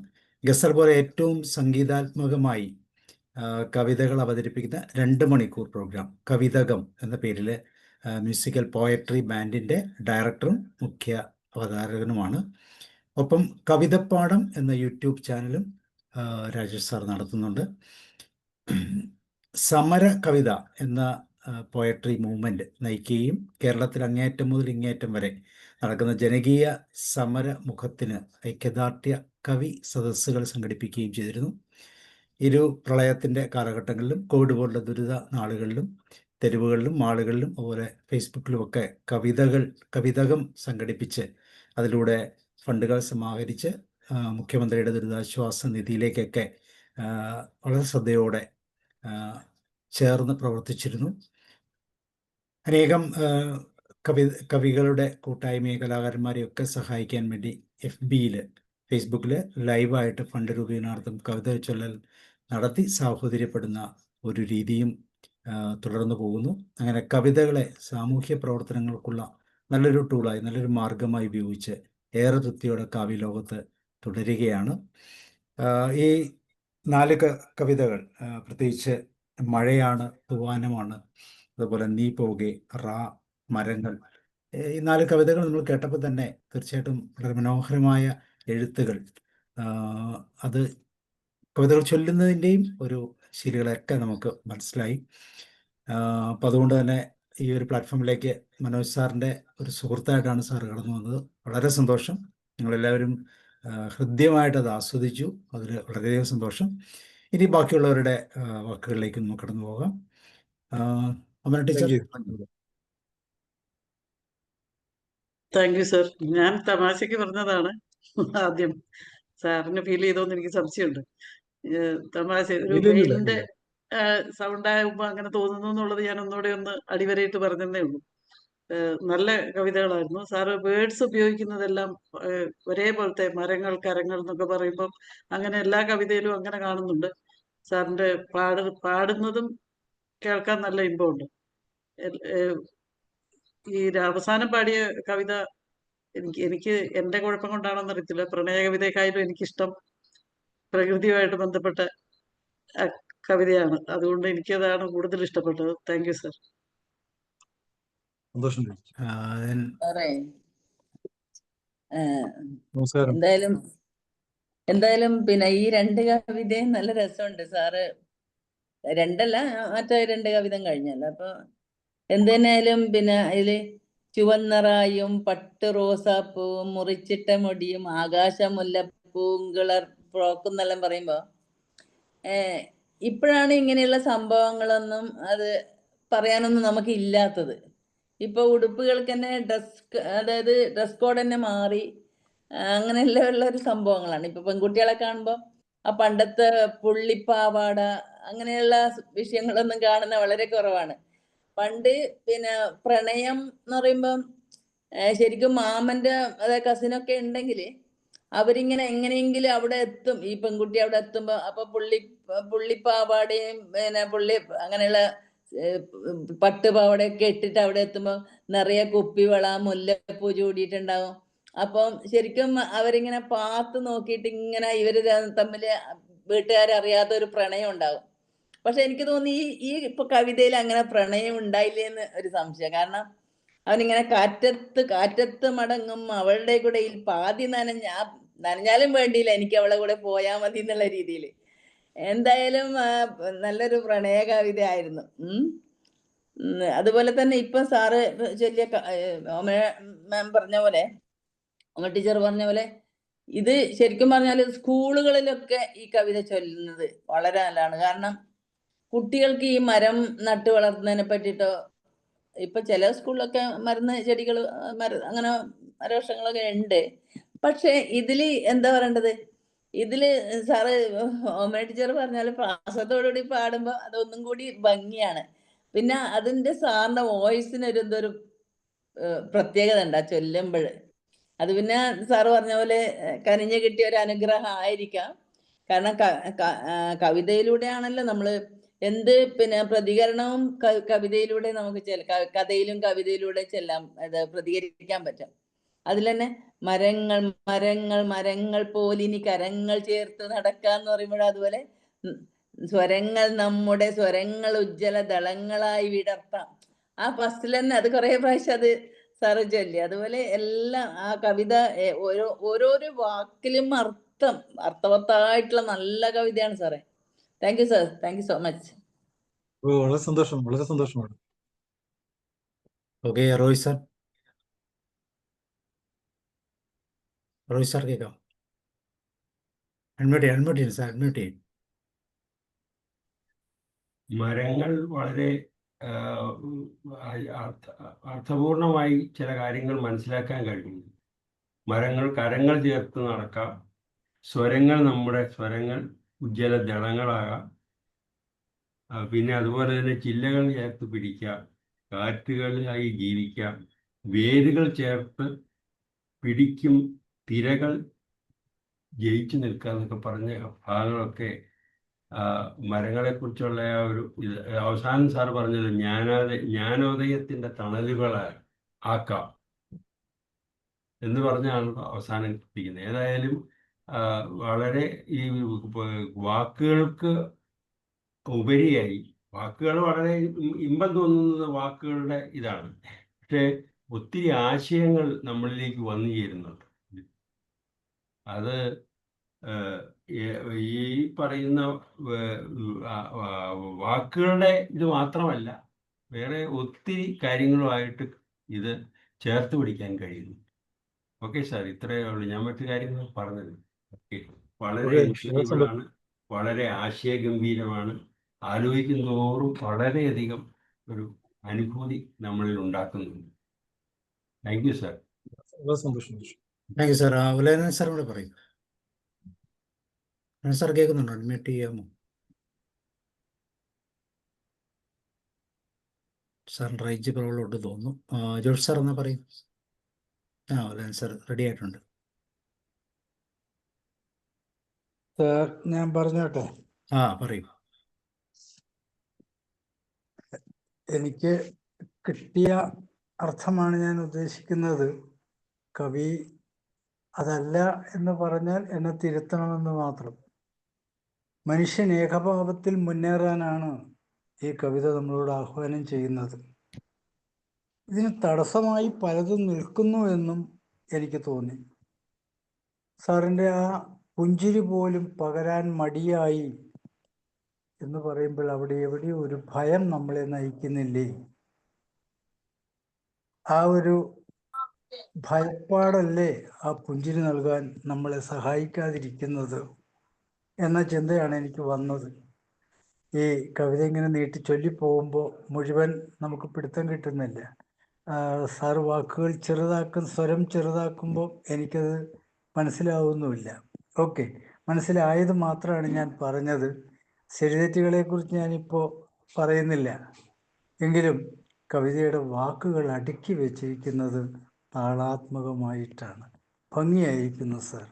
A: ഗസൽ പോലെ ഏറ്റവും സംഗീതാത്മകമായി കവിതകൾ അവതരിപ്പിക്കുന്ന 2 മണിക്കൂർ പ്രോഗ്രാം കവിതകം എന്ന പേരിൽ മ്യൂസിക്കൽ പോയട്രി ബാൻഡിൻ്റെ ഡയറക്ടറും മുഖ്യ അവതാരകനുമാണ്. ഒപ്പം കവിതപ്പാടം എന്ന യൂട്യൂബ് ചാനലും രാജേഷ് സാർ നടത്തുന്നുണ്ട്. സമര കവിത എന്ന പോയട്രി മൂവ്മെൻറ്റ് നയിക്കുകയും കേരളത്തിൽ അങ്ങേയറ്റം മുതൽ ഇങ്ങേയറ്റം വരെ നടക്കുന്ന ജനകീയ സമര മുഖത്തിന് ഐക്യദാർഢ്യ കവി സദസ്സുകൾ സംഘടിപ്പിക്കുകയും ചെയ്തിരുന്നു. പ്രളയത്തിൻ്റെ കാലഘട്ടങ്ങളിലും കോവിഡ് പോലുള്ള ദുരിത നാളുകളിലും തെരുവുകളിലും മാളുകളിലും അതുപോലെ ഫേസ്ബുക്കിലുമൊക്കെ കവിതകം സംഘടിപ്പിച്ച് അതിലൂടെ ഫണ്ടുകൾ സമാഹരിച്ച് മുഖ്യമന്ത്രിയുടെ ദുരിതാശ്വാസ നിധിയിലേക്കൊക്കെ വളരെ ശ്രദ്ധയോടെ ചേർന്ന് പ്രവർത്തിച്ചിരുന്നു. അനേകം കവികളുടെ കൂട്ടായ്മയും കലാകാരന്മാരെയൊക്കെ സഹായിക്കാൻ വേണ്ടി FBയിൽ ഫേസ്ബുക്കിൽ ലൈവായിട്ട് ഫണ്ട് രൂപീകരണാർത്ഥം കവിത ചൊല്ലൽ നടത്തി സാഹോദര്യപ്പെടുന്ന ഒരു രീതിയും തുടർന്നു പോകുന്നു. അങ്ങനെ കവിതകളെ സാമൂഹ്യ പ്രവർത്തനങ്ങൾക്കുള്ള നല്ലൊരു ടൂളായി, നല്ലൊരു മാർഗമായി ഉപയോഗിച്ച് ഏറെ തൃപ്തിയോടെ കാവ്യലോകത്ത് തുടരുകയാണ്. ഈ 4 കവിതകൾ പ്രത്യേകിച്ച് മഴയാണ്, തൂവാനമാണ്, അതുപോലെ നീ പോകെ, റാ, മരങ്ങൾ, ഈ 4 കവിതകൾ നമ്മൾ കേട്ടപ്പോൾ തന്നെ തീർച്ചയായിട്ടും വളരെ മനോഹരമായ എഴുത്തുകൾ, അത് കവിതകൾ ചൊല്ലുന്നതിൻ്റെയും ഒരു ശീലുകളൊക്കെ നമുക്ക് മനസ്സിലായി. അപ്പോൾ അതുകൊണ്ട് തന്നെ ഈ ഒരു പ്ലാറ്റ്ഫോമിലേക്ക് മനോജ് സാറിൻ്റെ ഒരു സുഹൃത്തായിട്ടാണ് സാർ കടന്നു വന്നത്. വളരെ സന്തോഷം. നിങ്ങളെല്ലാവരും ഹൃദ്യമായിട്ട് അത് ആസ്വദിച്ചു. അതിൽ വളരെയധികം സന്തോഷം. ഇനി ബാക്കിയുള്ളവരുടെ വാക്കുകളിലേക്ക് നമുക്ക് കടന്നു പോകാം. Amana teacher.
I: Thank you sir. ഞാൻ തമാശക്ക് പറഞ്ഞതാണ് ആദ്യം. സാറിന് ഫീൽ ചെയ്തോന്ന് എനിക്ക് സംശയമുണ്ട്. തമാശ ഒരു വെയിലിന്റെ സൗണ്ട് ആകുമ്പോ അങ്ങനെ തോന്നുന്നു എന്നുള്ളത് ഞാൻ ഒന്നുകൂടെ ഒന്ന് അടിവരയിട്ട് പറഞ്ഞതേ ഉള്ളൂ. നല്ല കവിതകളായിരുന്നു. സാറ് വേർഡ്സ് ഉപയോഗിക്കുന്നതെല്ലാം ഒരേപോലത്തെ മരങ്ങൾ, കരങ്ങൾ എന്നൊക്കെ പറയുമ്പം അങ്ങനെ എല്ലാ കവിതയിലും അങ്ങനെ കാണുന്നുണ്ട്. സാറിന്റെ പാടുന്നതും കേൾക്കാൻ നല്ല ഇമ്പമുണ്ട്. ഈ അവസാനം പാടിയ കവിത എനിക്ക് എന്റെ കുഴപ്പം കൊണ്ടാണോന്ന് അറിയത്തില്ല, പ്രണയ കവിതയെക്കാളും എനിക്കിഷ്ടം പ്രകൃതിയുമായിട്ട് ബന്ധപ്പെട്ട കവിതയാണ്. അതുകൊണ്ട് എനിക്കതാണ് കൂടുതൽ ഇഷ്ടപ്പെട്ടത്. Thank you sir.
F: എന്തായാലും പിന്നെ ഈ 2 കവിതയും നല്ല രസമുണ്ട്. സാറ് 2 മറ്റേ 2 കവിത കഴിഞ്ഞല്ലോ. അപ്പൊ എന്തിനായാലും പിന്നെ അതില് ചുവന്നറായും പട്ട് റോസാപ്പൂവും മുറിച്ചിട്ട മുടിയും ആകാശമുല്ലപ്പൂങ്കളർ ഫ്രോക്കെന്നെല്ലാം പറയുമ്പോ ഇപ്പോഴാണ് ഇങ്ങനെയുള്ള സംഭവങ്ങളൊന്നും അത് പറയാനൊന്നും നമുക്ക് ഇല്ലാത്തത്. ഇപ്പൊ ഉടുപ്പുകൾക്ക് തന്നെ ഡ്രസ് കോഡ് തന്നെ മാറി അങ്ങനെയെല്ലാം ഉള്ള ഒരു സംഭവങ്ങളാണ്. ഇപ്പൊ പെൺകുട്ടികളെ കാണുമ്പോൾ ആ പണ്ടത്തെ പുള്ളിപ്പാവാട അങ്ങനെയുള്ള വിഷയങ്ങളൊന്നും കാണുന്ന വളരെ കുറവാണ്. പണ്ട് പിന്നെ പ്രണയം എന്ന് പറയുമ്പം ശരിക്കും മാമന്റെ അതായത് കസിനൊക്കെ ഉണ്ടെങ്കിൽ അവരിങ്ങനെ എങ്ങനെയെങ്കിലും അവിടെ എത്തും. ഈ പെൺകുട്ടി അവിടെ എത്തുമ്പോ അപ്പൊ പുള്ളിപ്പാവാടയും പിന്നെ അങ്ങനെയുള്ള പട്ടുപാവാടയൊക്കെ ഇട്ടിട്ട് അവിടെ എത്തുമ്പോ നിറയെ കുപ്പിവള, മുല്ലപ്പൂ ചൂടിയിട്ടുണ്ടാവും. അപ്പം ശരിക്കും അവരിങ്ങനെ പാത്ത് നോക്കിയിട്ട് ഇങ്ങനെ ഇവര് തമ്മിൽ വീട്ടുകാരറിയാത്ത ഒരു പ്രണയം ഉണ്ടാവും. പക്ഷെ എനിക്ക് തോന്നി ഈ ഇപ്പൊ കവിതയിൽ അങ്ങനെ പ്രണയം ഉണ്ടായില്ലേന്ന് ഒരു സംശയം. കാരണം അവനിങ്ങനെ കാറ്റത്ത് മടങ്ങും അവളുടെ കൂടെ പാതി നനഞ്ഞാലും വേണ്ടിയില്ല, എനിക്ക് അവളെ കൂടെ പോയാ മതി എന്നുള്ള രീതിയിൽ. എന്തായാലും നല്ലൊരു പ്രണയ കവിത ആയിരുന്നു. അതുപോലെ തന്നെ ഇപ്പൊ സാറ് ചൊല്ലിയ മാം പറഞ്ഞ പോലെ, ടീച്ചർ പറഞ്ഞ പോലെ, ഇത് ശരിക്കും പറഞ്ഞാൽ സ്കൂളുകളിലൊക്കെ ഈ കവിത ചൊല്ലുന്നത് വളരെ നല്ലതാണ്. കാരണം കുട്ടികൾക്ക് ഈ മരം നട്ടു വളർത്തുന്നതിനെ പറ്റിയിട്ടോ, ഇപ്പൊ ചില സ്കൂളിലൊക്കെ മരുന്ന് ചെടികൾ അങ്ങനെ മരവൃക്ഷങ്ങളൊക്കെ ഉണ്ട്. പക്ഷെ ഇതില് എന്താ പറയേണ്ടത്, ഇതില് സാറ് ഓമന ടീച്ചർ പറഞ്ഞാല് പ്രാസത്തോടുകൂടി പാടുമ്പോ അതൊന്നും കൂടി ഭംഗിയാണ്. പിന്നെ അതിന്റെ സാറിന്റെ വോയിസിന് എന്തൊരു പ്രത്യേകത ഉണ്ട് ആ ചൊല്ലുമ്പോൾ. അത് പിന്നെ സാറ് പറഞ്ഞ പോലെ കനിഞ്ഞു കിട്ടിയ ഒരു അനുഗ്രഹം ആയിരിക്കാം. കാരണം കവിതയിലൂടെയാണല്ലോ നമ്മള് എന്ത് പിന്നെ പ്രതികരണവും കവിതയിലൂടെ നമുക്ക് കഥയിലും കവിതയിലൂടെ പ്രതികരിക്കാൻ പറ്റും. അതിൽ തന്നെ മരങ്ങൾ മരങ്ങൾ മരങ്ങൾ പോലിനി കരങ്ങൾ ചേർത്ത് നടക്കാന്ന് പറയുമ്പോൾ അതുപോലെ സ്വരങ്ങൾ നമ്മുടെ സ്വരങ്ങൾ ഉജ്ജ്വല ദളങ്ങളായി വിടർത്താം. ആ ഫസ്റ്റിൽ തന്നെ അത് കുറെ പ്രാവശ്യം അത് സാറ് ചൊല്ലി. അതുപോലെ എല്ലാം ആ കവിത ഓരോരോ വാക്കിലും അർത്ഥവത്തായിട്ടുള്ള നല്ല കവിതയാണ് സാറേ. Thank you sir, thank you so much.
C: വളരെ സന്തോഷം, വളരെ സന്തോഷമാണ്.
A: Okay, Roy sir. Roy sir കേൾക്കാം. അൺമ്യൂട്ട് ചെയ്യും സാർ, അൺമ്യൂട്ട് ചെയ്യും.
E: മരങ്ങൾ വളരെ അർത്ഥപൂർണമായി ചില കാര്യങ്ങൾ മനസ്സിലാക്കാൻ കഴിയുന്നു. മരങ്ങൾ കരങ്ങൾ ചേർത്ത് നടക്കാം, സ്വരങ്ങൾ നമ്മുടെ സ്വരങ്ങൾ ഉജ്ജ്വല ദളങ്ങളാകാം, പിന്നെ അതുപോലെ തന്നെ ചില്ലകൾ ചേർത്ത് പിടിക്കാം, കാറ്റുകളായി ജീവിക്കാം, വേരുകൾ ചേർത്ത് പിടിക്കും, തിരകൾ ജയിച്ചു നിൽക്കുക എന്നൊക്കെ പറഞ്ഞ ഭാഗങ്ങളൊക്കെ മരങ്ങളെ കുറിച്ചുള്ള ആ ഒരു ഇത് അവസാനം സാർ പറഞ്ഞത് ജ്ഞാനോദയത്തിന്റെ തണലുകളായി ആക്കാം എന്ന് പറഞ്ഞാണ് അവസാനിപ്പിക്കുന്നത്. ഏതായാലും വളരെ ഈ വാക്കുകൾക്ക് ഉപരിയായി വാക്കുകൾ വളരെ ഇമ്പം തോന്നുന്ന വാക്കുകളുടെ ഇതാണ്, പക്ഷേ ഒത്തിരി ആശയങ്ങൾ നമ്മളിലേക്ക് വന്നു ചേരുന്നുണ്ട്. അത് ഈ പറയുന്ന വാക്കുകളുടെ ഇത് മാത്രമല്ല, വേറെ ഒത്തിരി കാര്യങ്ങളുമായിട്ട് ഇത് ചേർത്ത് പിടിക്കാൻ കഴിയുന്നു. ഓക്കെ സാർ, ഇത്രയേ ഉള്ളൂ. ഞാൻ മറ്റു കാര്യങ്ങൾ പറഞ്ഞത്. ഓക്കെ, വളരെ ഇൻസ്പിറേറ്റീവാണ്, വളരെ ആശയഗംഭീരമാണ്. ആലോചിക്കും തോറും വളരെയധികം ഒരു അനുഭൂതി നമ്മളിൽ ഉണ്ടാക്കുന്നുണ്ട്. Thank you sir.
C: വളരെ സന്തോഷം.
A: Thank you sir. Ulayan sir കൂടെ പറയും. സാർ കേൾക്കുന്നുണ്ടോ? അഡ്മിറ്റ് ചെയ്യാമോ സാർ? റേഞ്ച് പ്രോബ്ലം ഉണ്ട് തോന്നുന്നു. ജോർജ് സാർ എന്നാ പറയും. ഉലയൻ സാർ റെഡി ആയിട്ടുണ്ട്.
D: സാർ ഞാൻ പറഞ്ഞോട്ടെ.
A: പറയൂ.
D: എനിക്ക് കിട്ടിയ അർത്ഥമാണ് ഞാൻ ഉദ്ദേശിക്കുന്നത്. കവി അതല്ല എന്ന് പറഞ്ഞാൽ എന്നെ തിരുത്തണമെന്ന് മാത്രം. മനുഷ്യൻ ഏകഭാവത്തിൽ മുന്നേറാനാണ് ഈ കവിത നമ്മളോട് ആഹ്വാനം ചെയ്യുന്നത്. ഇതിന് തടസ്സമായി പലതും നിൽക്കുന്നു എന്നും എനിക്ക് തോന്നി. സാറിൻ്റെ ആ പുഞ്ചിരി പോലും പകരാൻ മടിയായി എന്ന് പറയുമ്പോൾ അവിടെ എവിടെയോ ഒരു ഭയം നമ്മളെ നയിക്കുന്നില്ലേ? ആ ഒരു ഭയപ്പാടല്ലേ ആ പുഞ്ചിരി നൽകാൻ നമ്മളെ സഹായിക്കാതിരിക്കുന്നത് എന്ന ചിന്തയാണ് എനിക്ക് വന്നത്. ഈ കവിത ഇങ്ങനെ നീട്ടി ചൊല്ലിപ്പോകുമ്പോൾ മുഴുവൻ നമുക്ക് പിടുത്തം കിട്ടുന്നില്ല. സാറ് വാക്കുകൾ സ്വരം ചെറുതാക്കുമ്പോൾ എനിക്കത് മനസ്സിലാവുന്നുമില്ല. ഓക്കെ, മനസ്സിലായത് മാത്രമാണ് ഞാൻ പറഞ്ഞത്. ശരിതെറ്റുകളെക്കുറിച്ച് ഞാനിപ്പോൾ പറയുന്നില്ല. എങ്കിലും കവിതയുടെ വാക്കുകൾ അടുക്കി വെച്ചിരിക്കുന്നത് താളാത്മകമായിട്ടാണ്. ഭംഗിയായിരിക്കുന്നു സാർ.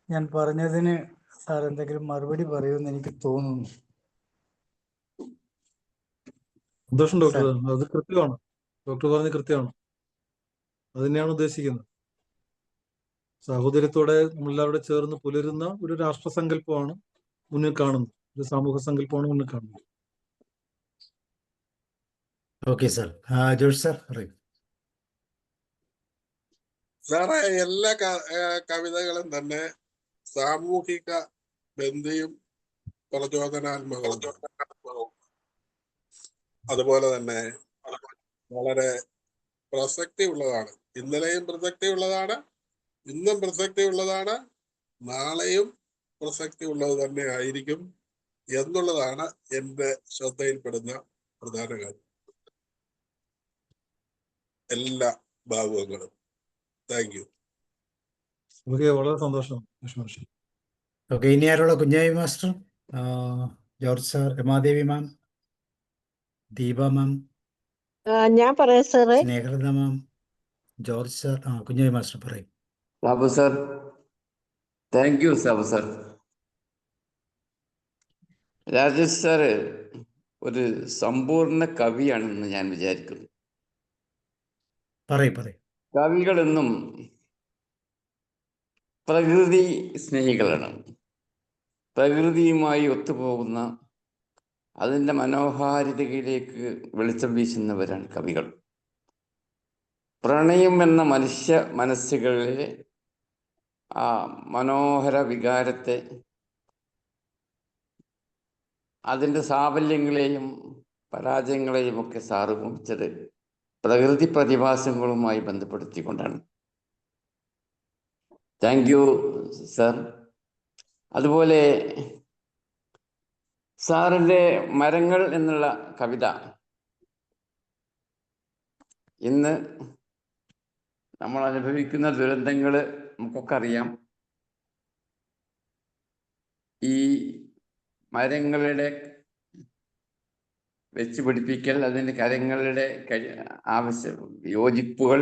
D: ഞാൻ പറഞ്ഞതിന് സാർ എന്തെങ്കിലും മറുപടി പറയുമെന്ന് എനിക്ക് തോന്നുന്നു.
C: സന്തോഷം ഡോക്ടർ. അത് കൃത്യമാണ്, ഡോക്ടർ പറഞ്ഞ കൃത്യമാണ്. അത് തന്നെയാണ് ഉദ്ദേശിക്കുന്നത്. സാഹോദര്യത്തോടെ നമ്മളെല്ലാവരുടെ ചേർന്ന് പുലരുന്ന ഒരു രാഷ്ട്രസങ്കല്പമാണ് മുന്നിൽ കാണുന്നത്, ഒരു സമൂഹ സങ്കല്പമാണ് മുന്നിൽ കാണുന്നത്.
A: Okay sir. ജോർജ് സാർ പറയും.
H: സാറേ, എല്ലാ കവിതകളും തന്നെ സാമൂഹിക ബന്ധിയും പ്രചോദനാത്മകവും, അതുപോലെ തന്നെ വളരെ പ്രസക്തി ഉള്ളതാണ്. ഇന്നലെയും പ്രസക്തി ഉള്ളതാണ്, ഇന്നും പ്രസക്തി ഉള്ളതാണ്, നാളെയും പ്രസക്തി ഉള്ളത് തന്നെ ആയിരിക്കും എന്നുള്ളതാണ് എൻ്റെ ശ്രദ്ധയിൽപ്പെടുന്ന പ്രധാന കാര്യം. എല്ലാ ഭാഗങ്ങളും. Thank you.
C: ഓക്കെ, വളരെ സന്തോഷം.
A: ഓക്കെ, ഇനി ആരുള്ള? കുഞ്ഞായി മാസ്റ്റർ, ജോർജ് സാർ, രമാദേവി മാം, ദീപ മാം,
J: ഞാൻ പറയാം സാറേ.
A: സ്നേഹലത മാം, ജോർജ് സാർ, കുഞ്ഞായി മാസ്റ്റർ പറയും.
K: Sabu sir, thank you Sabu sir. Rajesh sir ഒരു സമ്പൂർണ്ണ കവിയാണെന്ന് ഞാൻ വിചാരിക്കുന്നു.
A: പറയും.
K: കവികളെന്നും പ്രകൃതി സ്നേഹികളാണ്. പ്രകൃതിയുമായി ഒത്തുപോകുന്ന അതിൻ്റെ മനോഹാരിതയിലേക്ക് വെളിച്ചം വീശുന്നവരാണ് കവികൾ. പ്രണയം എന്ന മനുഷ്യ മനസ്സുകളിലെ ആ മനോഹര വികാരത്തെ, അതിൻ്റെ സാഫല്യങ്ങളെയും പരാജയങ്ങളെയും ഒക്കെ സാറ് കുറിച്ചത് പ്രകൃതി പ്രതിഭാസങ്ങളുമായി ബന്ധപ്പെടുത്തിക്കൊണ്ടാണ്. Thank you sir. അതുപോലെ സാറിൻ്റെ മരങ്ങൾ എന്നുള്ള കവിത ഇന്ന് നമ്മൾ അനുഭവിക്കുന്ന ദുരന്തങ്ങൾ നമുക്കൊക്കെ അറിയാം. ഈ മരങ്ങളുടെ വെച്ച് പിടിപ്പിക്കൽ, അതിൻ്റെ കരങ്ങളുടെ യോജിപ്പുകൾ,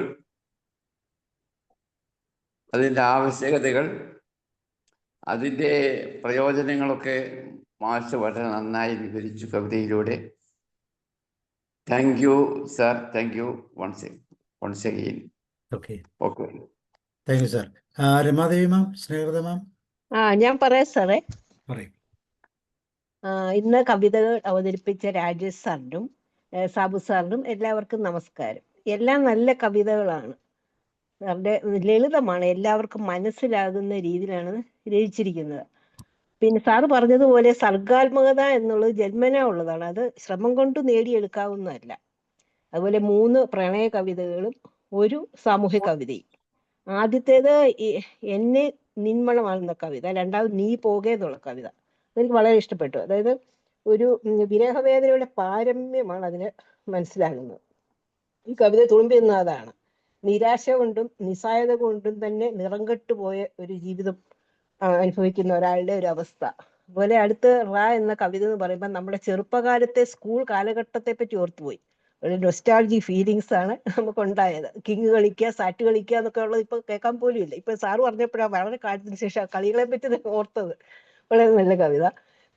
K: അതിൻ്റെ ആവശ്യകതകൾ, അതിൻ്റെ പ്രയോജനങ്ങളൊക്കെ മാഷ് വളരെ നന്നായി വിവരിച്ചു കവിതയിലൂടെ. Thank you sir, thank you once again.
A: Okay,
K: okay,
A: thank you sir. Ramadevi ma'am, Snehalatha ma'am
J: ഞാൻ പറയാം സാറേ.
A: പറയും.
J: ഇന്ന് കവിതകൾ അവതരിപ്പിച്ച രാജേഷ് സാറിനും സാബു സാറിനും എല്ലാവർക്കും നമസ്കാരം. എല്ലാം നല്ല കവിതകളാണ്. സാറിൻ്റെ ലളിതമാണ്, എല്ലാവർക്കും മനസ്സിലാകുന്ന രീതിയിലാണ് രചിച്ചിരിക്കുന്നത്. പിന്നെ സാറ് പറഞ്ഞതുപോലെ സർഗാത്മകത എന്നുള്ളത് ജന്മനാ ഉള്ളതാണ്, അത് ശ്രമം കൊണ്ട് നേടിയെടുക്കാവുന്നതല്ല. അതുപോലെ 3 പ്രണയ കവിതകളും 1 സാമൂഹ്യ കവിതയും. ആദ്യത്തേത് എന്നെ നിന്മണമാകുന്ന കവിത, രണ്ടാമത് നീ പോകേ എന്നുള്ള കവിത. അതെനിക്ക് വളരെ ഇഷ്ടപ്പെട്ടു. അതായത് ഒരു വിരഹവേദനയുടെ പാരമ്യമാണ് അതിന് മനസ്സിലാകുന്നത്. ഈ കവിത തുളുമ്പുന്ന അതാണ്. നിരാശ കൊണ്ടും നിസ്സായത കൊണ്ടും തന്നെ നിറം കെട്ടുപോയ ഒരു ജീവിതം അനുഭവിക്കുന്ന ഒരാളുടെ ഒരു അവസ്ഥ. അതുപോലെ അടുത്ത് റാ എന്ന കവിത എന്ന് പറയുമ്പോൾ നമ്മുടെ ചെറുപ്പകാലത്തെ സ്കൂൾ കാലഘട്ടത്തെ പറ്റി ഓർത്തുപോയി. ഒരു നൊസ്റ്റാൾജി ഫീലിങ്സ് ആണ് നമുക്ക് ഉണ്ടായത്. കിങ് കളിക്കുക, സാറ്റ് കളിക്കുക എന്നൊക്കെ ഉള്ളത് ഇപ്പൊ കേൾക്കാൻ പോലും ഇല്ല. ഇപ്പൊ സാറ് പറഞ്ഞപ്പോഴാണ് വളരെ കാലത്തിന് ശേഷം കളികളെ പറ്റി ഓർത്തത്. വളരെ നല്ല കവിത.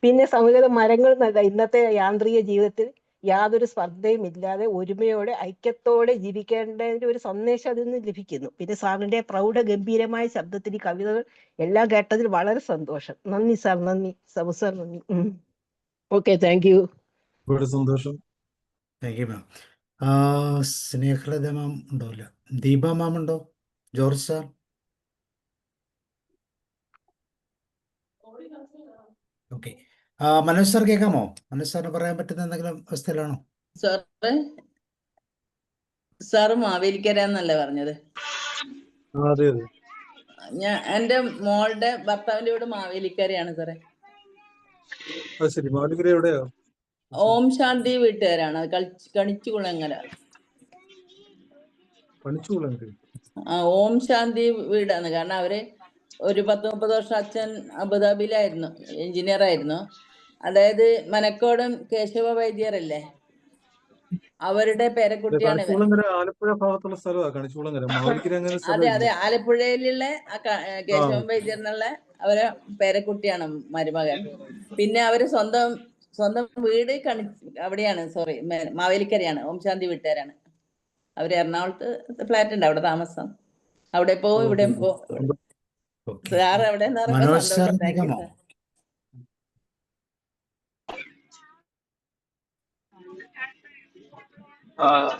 J: പിന്നെ സമൂഹത്തിലെ മരങ്ങൾ നല്ല, ഇന്നത്തെ യാന്ത്രിക ജീവിതത്തിൽ യാതൊരു സ്പർദ്ധയും ഇല്ലാതെ ഒരുമയോടെ ഐക്യത്തോടെ ജീവിക്കേണ്ടതിന്റെ ഒരു സന്ദേശം അതിൽ നിന്ന് ലഭിക്കുന്നു. പിന്നെ സാറിന്റെ പ്രൗഢഗംഭീരമായ ശബ്ദത്തിൽ ഈ കവിതകൾ എല്ലാം കേട്ടതിൽ വളരെ സന്തോഷം. നന്ദി സാർ, നന്ദി സബു സാർ, നന്ദി. Okay, thank you.
C: വളരെ സന്തോഷം.
A: Thank you ma'am. Snehalatha ma'am ഉണ്ടോല്ല? ദീപ മാം ഉണ്ടോ? George sir? Okay, Manoj sir കേൾക്കാമോ? മനോജ് സാറിന് പറയാൻ പറ്റുന്ന എന്തെങ്കിലും അവസ്ഥയിലാണോ?
F: സാറേ, സാറ് മാവേലിക്കര എന്നല്ലേ പറഞ്ഞത്?
C: അതെ.
F: എന്റെ മോളുടെ ഭർത്താവിന്റെ വീട് മാവേലിക്കരയാണ് സാറേ.
C: ശരി, മാവേലിക്കര എവിടെയാ?
F: ഓം ശാന്തി വീട്ടുകാരാണ്, കണിച്ചുകുളങ്ങര. ഓം ശാന്തി വീടാണ്. കാരണം അവര് ഒരു 10-30 വർഷം അച്ഛൻ അബുദാബിയിലായിരുന്നു, എഞ്ചിനീയർ ആയിരുന്നു. അതായത് മനക്കോടൻ കേശവ വൈദ്യരല്ലേ, അവരുടെ പേരക്കുട്ടിയാണ് ഇവർ.
C: ആലപ്പുഴ ഭാഗത്തുള്ള സ്ഥലമാണ് കണിച്ചുകുളങ്ങര. മാവേലിക്കര അങ്ങനെ
F: അതെ, ആലപ്പുഴയിലുള്ള കേശവൻ വൈദ്യർ എന്നുള്ള അവരെ പേരക്കുട്ടിയാണ് മരുമകൻ. പിന്നെ അവര് സ്വന്തം വീട് അവിടെയാണ്, സോറി, മാവേലിക്കരയാണ്. ഓം ശാന്തി വീട്ടുകാരാണ്. അവര് എറണാകുളത്ത് ഫ്ലാറ്റ് ഉണ്ട്, അവിടെ താമസം. അവിടെ പോവും ഇവിടെ പോവും. സാർ അവിടെ സന്തോഷം. Thank you sir.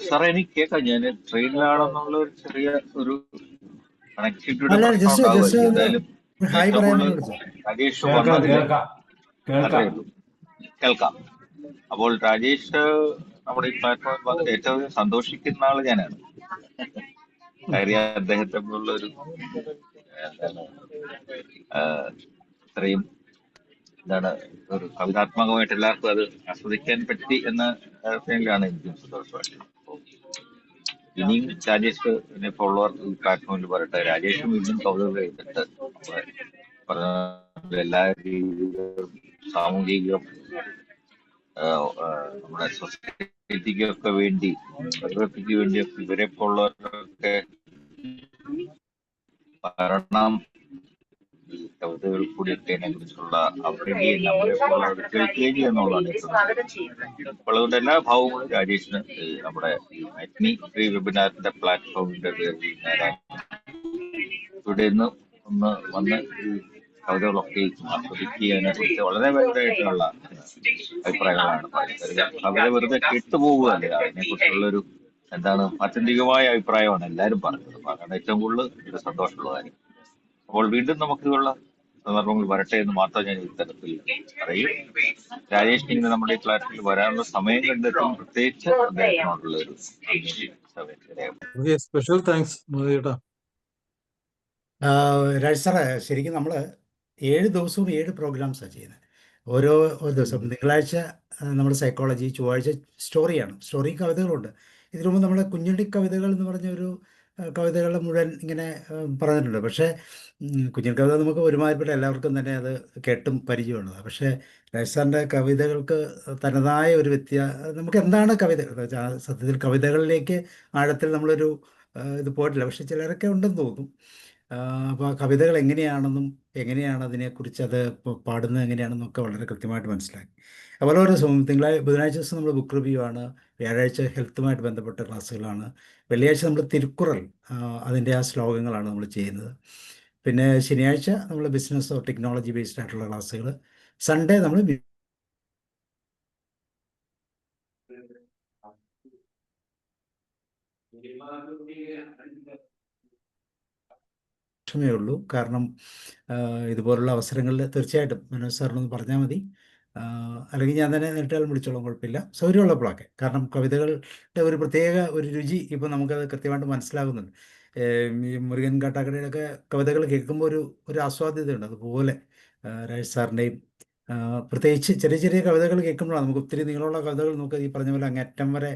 B: സാറേ എനിക്ക് കേൾക്കാം. ഞാൻ ട്രെയിനിലാണെന്നുള്ള ഒരു ചെറിയ ഒരു കണക്ടിവിറ്റിയുടെ
A: അല്ല,
B: പ്രശ്നം
A: ജസ്റ്റ്
B: ഉണ്ടാവുമായിരിക്കും. എന്തായാലും
A: ഹായ്
B: ഏറ്റവും
A: പറയാൻ
B: കൂടുതൽ
A: വിളിച്ചോ.
B: രാജേഷ് വന്നതിൽ അത്രയേ ഉള്ളൂ. കേൾക്കാം. അപ്പോൾ രാജേഷ് നമ്മുടെ ഈ പ്ലാറ്റ്ഫോമിൽ വന്നിട്ട് ഏറ്റവും സന്തോഷിക്കുന്ന ആള് ഞാനാണ്. കാര്യം അദ്ദേഹത്തെ പോലുള്ള ഒരു ഇത്രയും ഒരു കവിതാത്മകമായിട്ട് എല്ലാവർക്കും അത് ആസ്വദിക്കാൻ പറ്റി എന്ന ഫീലിലാണ് എനിക്കും സന്തോഷമായിട്ട്. ഇനിയും രാജേഷ് ഇപ്പോൾ ഉള്ളവർ ഈ പ്ലാറ്റ്ഫോമിൽ പറയട്ടെ, രാജേഷും വീണ്ടും കവിതകൾ എഴുതിട്ട് പറഞ്ഞ എല്ലാ രീതിയിലും സാമൂഹിക നമ്മുടെ സൊസൈറ്റിക്കൊക്കെ വേണ്ടി പ്രകൃതിക്ക് വേണ്ടിയൊക്കെ ഇവരെ പോലുള്ളവരൊക്കെ ഭരണം ഈ കവിതകൾ കൂടിയൊക്കെ അതിനെ കുറിച്ചുള്ള അവരുടെ നമ്മളെ പോലുള്ളവർ കേൾക്കുകയും ചെയ്യുന്നുള്ളതാണ്. അപ്പോൾ അതുകൊണ്ട് എല്ലാ ഭാവങ്ങളും രാജേഷിന് നമ്മുടെ മാറ്റ്നി ഫ്രീ വെബിനാറിന്റെ പ്ലാറ്റ്ഫോമിന്റെ പേരിൽ നേരാൻ ഇവിടെ നിന്ന് ഒന്ന് വന്ന് ഈ കവിതകളൊക്കെ ആസ്വദിക്കുക അതിനെ കുറിച്ച് വളരെ വ്യക്തമായിട്ടുള്ള അഭിപ്രായങ്ങളാണ് പറയുന്നത്. കവിത വെറുതെ കേട്ടുപോകുകയല്ല, അതിനെക്കുറിച്ചുള്ളൊരു എന്താണ് ആത്യന്തികമായ അഭിപ്രായമാണ് എല്ലാവരും പറഞ്ഞത്. അപ്പൊ അതാണ് ഏറ്റവും കൂടുതൽ ഒരു സന്തോഷമുള്ള കാര്യം. അപ്പോൾ വീണ്ടും നമുക്കുള്ള സന്ദർഭങ്ങൾ വരട്ടെ എന്ന് മാത്രം ഞാൻ ഇത്തരത്തിൽ പറയും. രാജേഷിന് ഇങ്ങനെ നമ്മുടെ ഈ ഫ്ലാറ്റിൽ വരാനുള്ള സമയം കണ്ടെത്തും പ്രത്യേകിച്ച് അദ്ദേഹത്തിനോടുള്ള ഒരു
C: ഓക്കെ, സ്പെഷ്യൽ താങ്ക്സ് ചേട്ടാ.
A: രാജ് സാറേ, ശരിക്കും നമ്മൾ 7 ദിവസവും 7 പ്രോഗ്രാംസാണ് ചെയ്യുന്നത്. ഓരോ ദിവസം തിങ്കളാഴ്ച നമ്മുടെ സൈക്കോളജി, ചൊവ്വാഴ്ച സ്റ്റോറിയാണ്, സ്റ്റോറി കവിതകളുണ്ട്. ഇതിനു മുമ്പ് നമ്മുടെ കുഞ്ഞുണ്ണി കവിതകൾ എന്ന് പറഞ്ഞൊരു കവിതകൾ മുഴുവൻ ഇങ്ങനെ പറഞ്ഞിട്ടുണ്ട്. പക്ഷേ കുഞ്ഞുണ്ണി കവിത നമുക്ക് ഒരുമാതിരിപ്പെട്ട എല്ലാവർക്കും തന്നെ അത് കേട്ടും പരിചയമുള്ളതാണ്. പക്ഷേ രാജ് സാറിൻ്റെ കവിതകൾക്ക് തനതായ ഒരു നമുക്ക് എന്താണ് കവിത സത്യത്തിൽ കവിതകളിലേക്ക് ആഴത്തിൽ നമ്മളൊരു ഇത് പോയിട്ടില്ല. പക്ഷെ ചിലരൊക്കെ ഉണ്ടെന്ന് തോന്നും. അപ്പോൾ ആ കവിതകൾ എങ്ങനെയാണെന്നും എങ്ങനെയാണ് അതിനെക്കുറിച്ച് അത് പാടുന്നത് എങ്ങനെയാണെന്നൊക്കെ വളരെ കൃത്യമായിട്ട് മനസ്സിലാക്കി. അതുപോലെ ഓരോ ബുധനാഴ്ച ദിവസം നമ്മൾ ബുക്ക് റിവ്യൂ ആണ്, വ്യാഴാഴ്ച ഹെൽത്തുമായിട്ട് ബന്ധപ്പെട്ട ക്ലാസ്സുകളാണ്, വെള്ളിയാഴ്ച നമ്മൾ തിരുക്കുറൽ അതിൻ്റെ ആ ശ്ലോകങ്ങളാണ് നമ്മൾ ചെയ്യുന്നത്. പിന്നെ ശനിയാഴ്ച നമ്മൾ ബിസിനസ്സോ ടെക്നോളജി ബേസ്ഡ് ആയിട്ടുള്ള ക്ലാസ്സുകൾ, സൺഡേ നമ്മൾ ഉള്ളൂ. കാരണം ഇതുപോലുള്ള അവസരങ്ങളിൽ തീർച്ചയായിട്ടും മനോജ് സാറിനൊന്ന് പറഞ്ഞാൽ മതി, അല്ലെങ്കിൽ ഞാൻ തന്നെ നേരിട്ടാലും വിളിച്ചോളാം, കുഴപ്പമില്ല, സൗകര്യമുള്ളപ്പോഴൊക്കെ. കാരണം കവിതകളുടെ ഒരു പ്രത്യേക ഒരു രുചി ഇപ്പോൾ നമുക്കത് കൃത്യമായിട്ട് മനസ്സിലാകുന്നുണ്ട്. ഈ മുരുകൻ കാട്ടാക്കടയുടെയൊക്കെ കവിതകൾ കേൾക്കുമ്പോൾ ഒരു ആസ്വാദ്യതയുണ്ട്. അതുപോലെ രാജ് സാറിൻ്റെയും പ്രത്യേകിച്ച് ചെറിയ ചെറിയ കവിതകൾ കേൾക്കുമ്പോഴാണ് നമുക്ക് ഒത്തിരി നീളമുള്ള കവിതകൾ നമുക്ക് ഈ പറഞ്ഞ പോലെ അങ്ങേറ്റം വരെ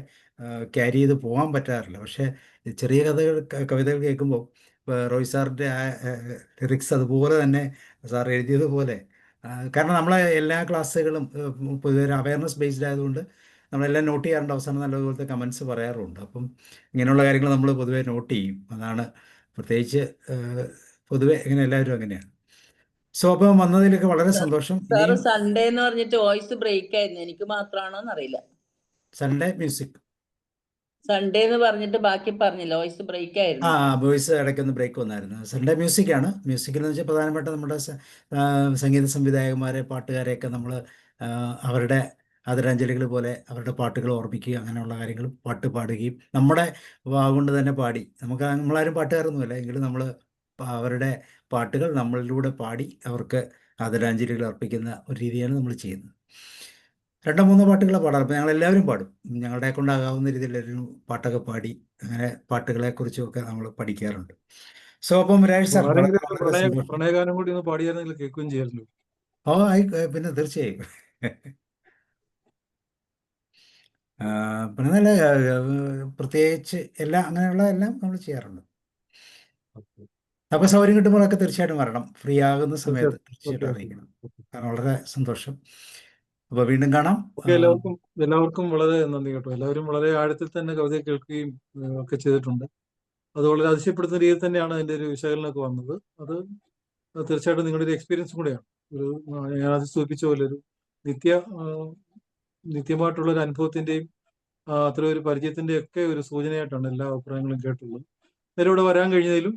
A: ക്യാരി ചെയ്ത് പോകാൻ പറ്റാറില്ല. പക്ഷേ ചെറിയ കവിതകൾ കേൾക്കുമ്പോൾ റോയ് സാറിൻ്റെ ആ ലിറിക്സ് അതുപോലെ തന്നെ സാർ എഴുതിയതുപോലെ, കാരണം നമ്മളെ എല്ലാ ക്ലാസ്സുകളും പൊതുവെ ഒരു അവയർനെസ് ബേസ്ഡ് ആയതുകൊണ്ട് നമ്മളെല്ലാം നോട്ട് ചെയ്യാറുണ്ട്. അവസാനം നല്ലതുപോലത്തെ കമൻസ് പറയാറുണ്ട്. അപ്പം ഇങ്ങനെയുള്ള കാര്യങ്ങൾ നമ്മൾ പൊതുവെ നോട്ട് ചെയ്യും. അതാണ് പ്രത്യേകിച്ച് പൊതുവെ ഇങ്ങനെ എല്ലാവരും അങ്ങനെയാണ്. സോ അപ്പം വന്നതിലൊക്കെ വളരെ സന്തോഷം.
F: സാറ് സൺഡേ എന്ന് പറഞ്ഞിട്ട് വോയിസ് ബ്രേക്ക് ആയിരുന്നു, എനിക്ക് മാത്രമാണോന്ന് അറിയില്ല.
A: സൺഡേ മ്യൂസിക്
F: സൺഡേ എന്ന് പറഞ്ഞിട്ട് ബാക്കി പറഞ്ഞില്ല, വോയിസ് ബ്രേക്ക് ആയിരുന്നു.
A: വോയിസ് ഇടയ്ക്കൊന്ന് ബ്രേക്ക് വന്നായിരുന്നു. സൺഡേ മ്യൂസിക്കാണ്. മ്യൂസിക് എന്ന് വെച്ചാൽ പ്രധാനമായിട്ടും നമ്മുടെ സംഗീത സംവിധായകന്മാരെ, പാട്ടുകാരെയൊക്കെ നമ്മൾ അവരുടെ ആദരാഞ്ജലികൾ പോലെ അവരുടെ പാട്ടുകൾ ഓർമ്മിക്കുക, അങ്ങനെയുള്ള കാര്യങ്ങൾ പാട്ട് പാടുകയും നമ്മുടെ കൊണ്ട് തന്നെ പാടി, നമ്മളാരും പാട്ടുകാരൊന്നുമല്ല എങ്കിലും നമ്മൾ അവരുടെ പാട്ടുകൾ നമ്മളിലൂടെ പാടി അവർക്ക് ആദരാഞ്ജലികൾ അർപ്പിക്കുന്ന ഒരു രീതിയാണ് നമ്മൾ ചെയ്യുന്നത്. 2-3 പാട്ടുകൾ പാടാറ്. അപ്പോൾ ഞങ്ങളെല്ലാവരും പാടും. ഞങ്ങളെ കൊണ്ടാകാവുന്ന രീതിയിലൊരു പാട്ടൊക്കെ പാടി അങ്ങനെ പാട്ടുകളെക്കുറിച്ചുമൊക്കെ നമ്മൾ പഠിക്കാറുണ്ട്. സോ അപ്പം രാജ് സാർ
C: പ്രണയഗാനം കൂടി ഒന്ന് പാടിയായിരുന്നെങ്കിൽ കേൾക്കുകയും ചെയ്യാമല്ലോ.
A: പിന്നെ തീർച്ചയായും പിന്നെ നല്ല പ്രത്യേകിച്ച് എല്ലാം അങ്ങനെയുള്ള എല്ലാം നമ്മൾ ചെയ്യാറുണ്ട്. അപ്പോൾ സൗകര്യം കിട്ടുമ്പോഴൊക്കെ തീർച്ചയായിട്ടും വരണം. ഫ്രീ ആകുന്ന സമയത്ത് തീർച്ചയായിട്ടും അറിയിക്കണം. കാരണം വളരെ സന്തോഷം. അപ്പോൾ വീണ്ടും കാണാം.
C: എല്ലാവർക്കും വളരെ നന്ദി കേട്ടോ. എല്ലാവരും വളരെ ആഴത്തിൽ തന്നെ കവിത കേൾക്കുകയും ഒക്കെ ചെയ്തിട്ടുണ്ട്. അത് വളരെ അതിശയപ്പെടുത്തുന്ന രീതിയിൽ തന്നെയാണ് അതിൻ്റെ ഒരു വിശകലനമൊക്കെ വന്നത്. അത് തീർച്ചയായിട്ടും നിങ്ങളുടെ ഒരു എക്സ്പീരിയൻസ് കൂടെയാണ്. ഞാൻ ആദ്യം സൂചിപ്പിച്ച പോലെ ഒരു നിത്യമായിട്ടുള്ള ഒരു അനുഭവത്തിന്റെയും അത്ര ഒരു പരിചയത്തിന്റെയും ഒക്കെ ഒരു സൂചനയായിട്ടാണ് എല്ലാ അഭിപ്രായങ്ങളും കേട്ടുള്ളത്. ഇതിലൂടെ വരാൻ കഴിഞ്ഞതിലും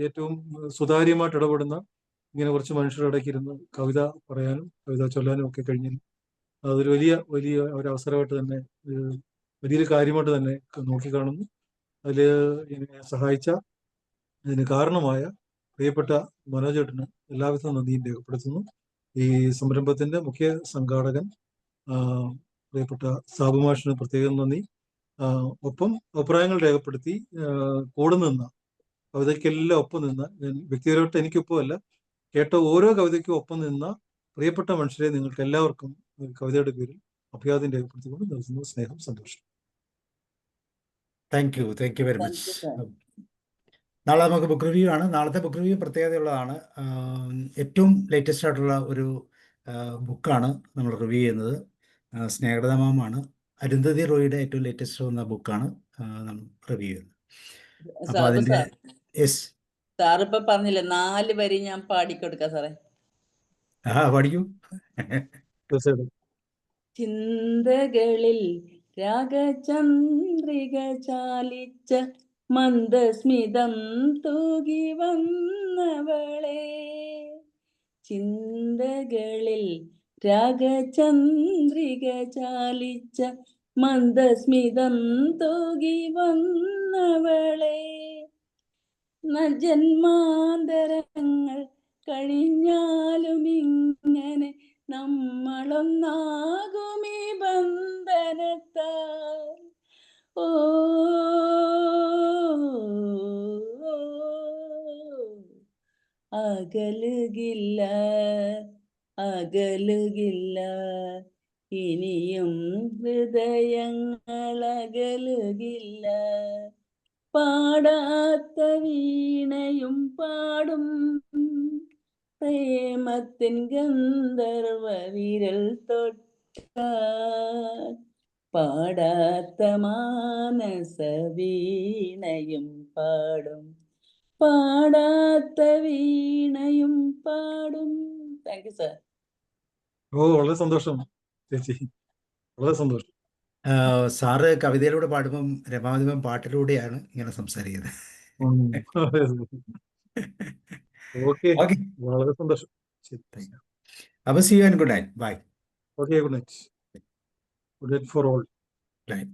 C: ഏറ്റവും സുതാര്യമായിട്ട് ഇടപെടുന്ന ഇങ്ങനെ കുറച്ച് മനുഷ്യരുടെ ഇടയ്ക്ക് ഇരുന്ന് കവിത പറയാനും കവിത ചൊല്ലാനും ഒക്കെ കഴിഞ്ഞാൽ അതൊരു വലിയ ഒരു അവസരമായിട്ട് തന്നെ, വലിയൊരു കാര്യമായിട്ട് തന്നെ നോക്കിക്കാണുന്നു. അതിൽ എന്നെ സഹായിച്ച, ഇതിന് കാരണമായ പ്രിയപ്പെട്ട മനോജേട്ടന് എല്ലാവിധ നന്ദിയും രേഖപ്പെടുത്തുന്നു. ഈ സംരംഭത്തിന്റെ മുഖ്യ സംഘാടകൻ പ്രിയപ്പെട്ട സാബുമാഷിന് പ്രത്യേകം നന്ദി. ഒപ്പം അഭിപ്രായങ്ങൾ രേഖപ്പെടുത്തി കൂടെ നിന്ന, കവിതയ്ക്കെല്ലാം ഒപ്പം നിന്ന, വ്യക്തിപരമായിട്ട് എനിക്കൊപ്പമല്ല, കേട്ട ഓരോ കവിതയ്ക്കും ഒപ്പം നിന്ന പ്രിയപ്പെട്ട മനുഷ്യരെ നിങ്ങൾക്ക് എല്ലാവർക്കും കവിതയുടെ പേരിൽ അഭിവാദ്യം രേഖപ്പെടുത്തിക്കൊണ്ട് നിർത്തുന്നു. സ്നേഹം, സന്തോഷം.
A: Thank you very much. നാളെ നമുക്ക് ബുക്ക് റിവ്യൂ ആണ്. നാളത്തെ ബുക്ക് റിവ്യൂ പ്രത്യേകതയുള്ളതാണ്. ഏറ്റവും ലേറ്റസ്റ്റ് ആയിട്ടുള്ള ഒരു ബുക്കാണ് നമ്മൾ റിവ്യൂ ചെയ്യുന്നത്. സ്നേഹതമാമാണ് അരുന്ധതി റോയിയുടെ ഏറ്റവും ലേറ്റസ്റ്റ് വന്ന ബുക്കാണ് നമ്മൾ റിവ്യൂ ചെയ്യുന്നത്. അപ്പോൾ
F: സാബു
A: അതിൻ്റെ
F: സാർ,
A: യെസ്
F: സാറിപ്പോ പറഞ്ഞില്ലേ 4 വരി ഞാൻ പാടിക്കൊടുക്കാം സാറേ.
A: പഠിക്കൂ.
C: തീർച്ചയായിട്ടും.
F: ചിന്തകളിൽ രാഗചന്ദ്രിക ചാലിച്ച മന്ദസ്മിതം തൂകി വന്നവളെ, ചിന്തകളിൽ രാഗചന്ദ്രിക ചാലിച്ച മന്ദസ്മിതം തൂകി വന്നവളെ, ജന്മാന്തരങ്ങൾ കഴിഞ്ഞാലും ഇങ്ങനെ നമ്മളൊന്നാകുമീ ബന്ധനത്താൽ. ഓ അകലുകില്ല അകലുകില്ല ഇനിയും ഹൃദയങ്ങൾ അകലുകില്ല. പാടാത്ത വീണയും പാടും പ്രേമത്തിൻ ഗന്ധർവ വിരൽ തൊട്ടാൽ. പാടാത്ത മാനസ വീണയും പാടും, പാടാത്ത വീണയും പാടും. Thank you sir.
C: ഓ, വളരെ സന്തോഷം ചേച്ചി, വളരെ സന്തോഷം.
A: സാറ് കവിതയിലൂടെ പാടുമ്പം രമാധിപം പാട്ടിലൂടെയാണ് ഇങ്ങനെ സംസാരിക്കുന്നത്.
C: ഓക്കെ,
A: ഓക്കെ,
C: വളരെ സന്തോഷം. ശരി.
A: അപ്പോൾ see you and good night. Bye.
C: Okay, good night. Good night for all.
A: Right.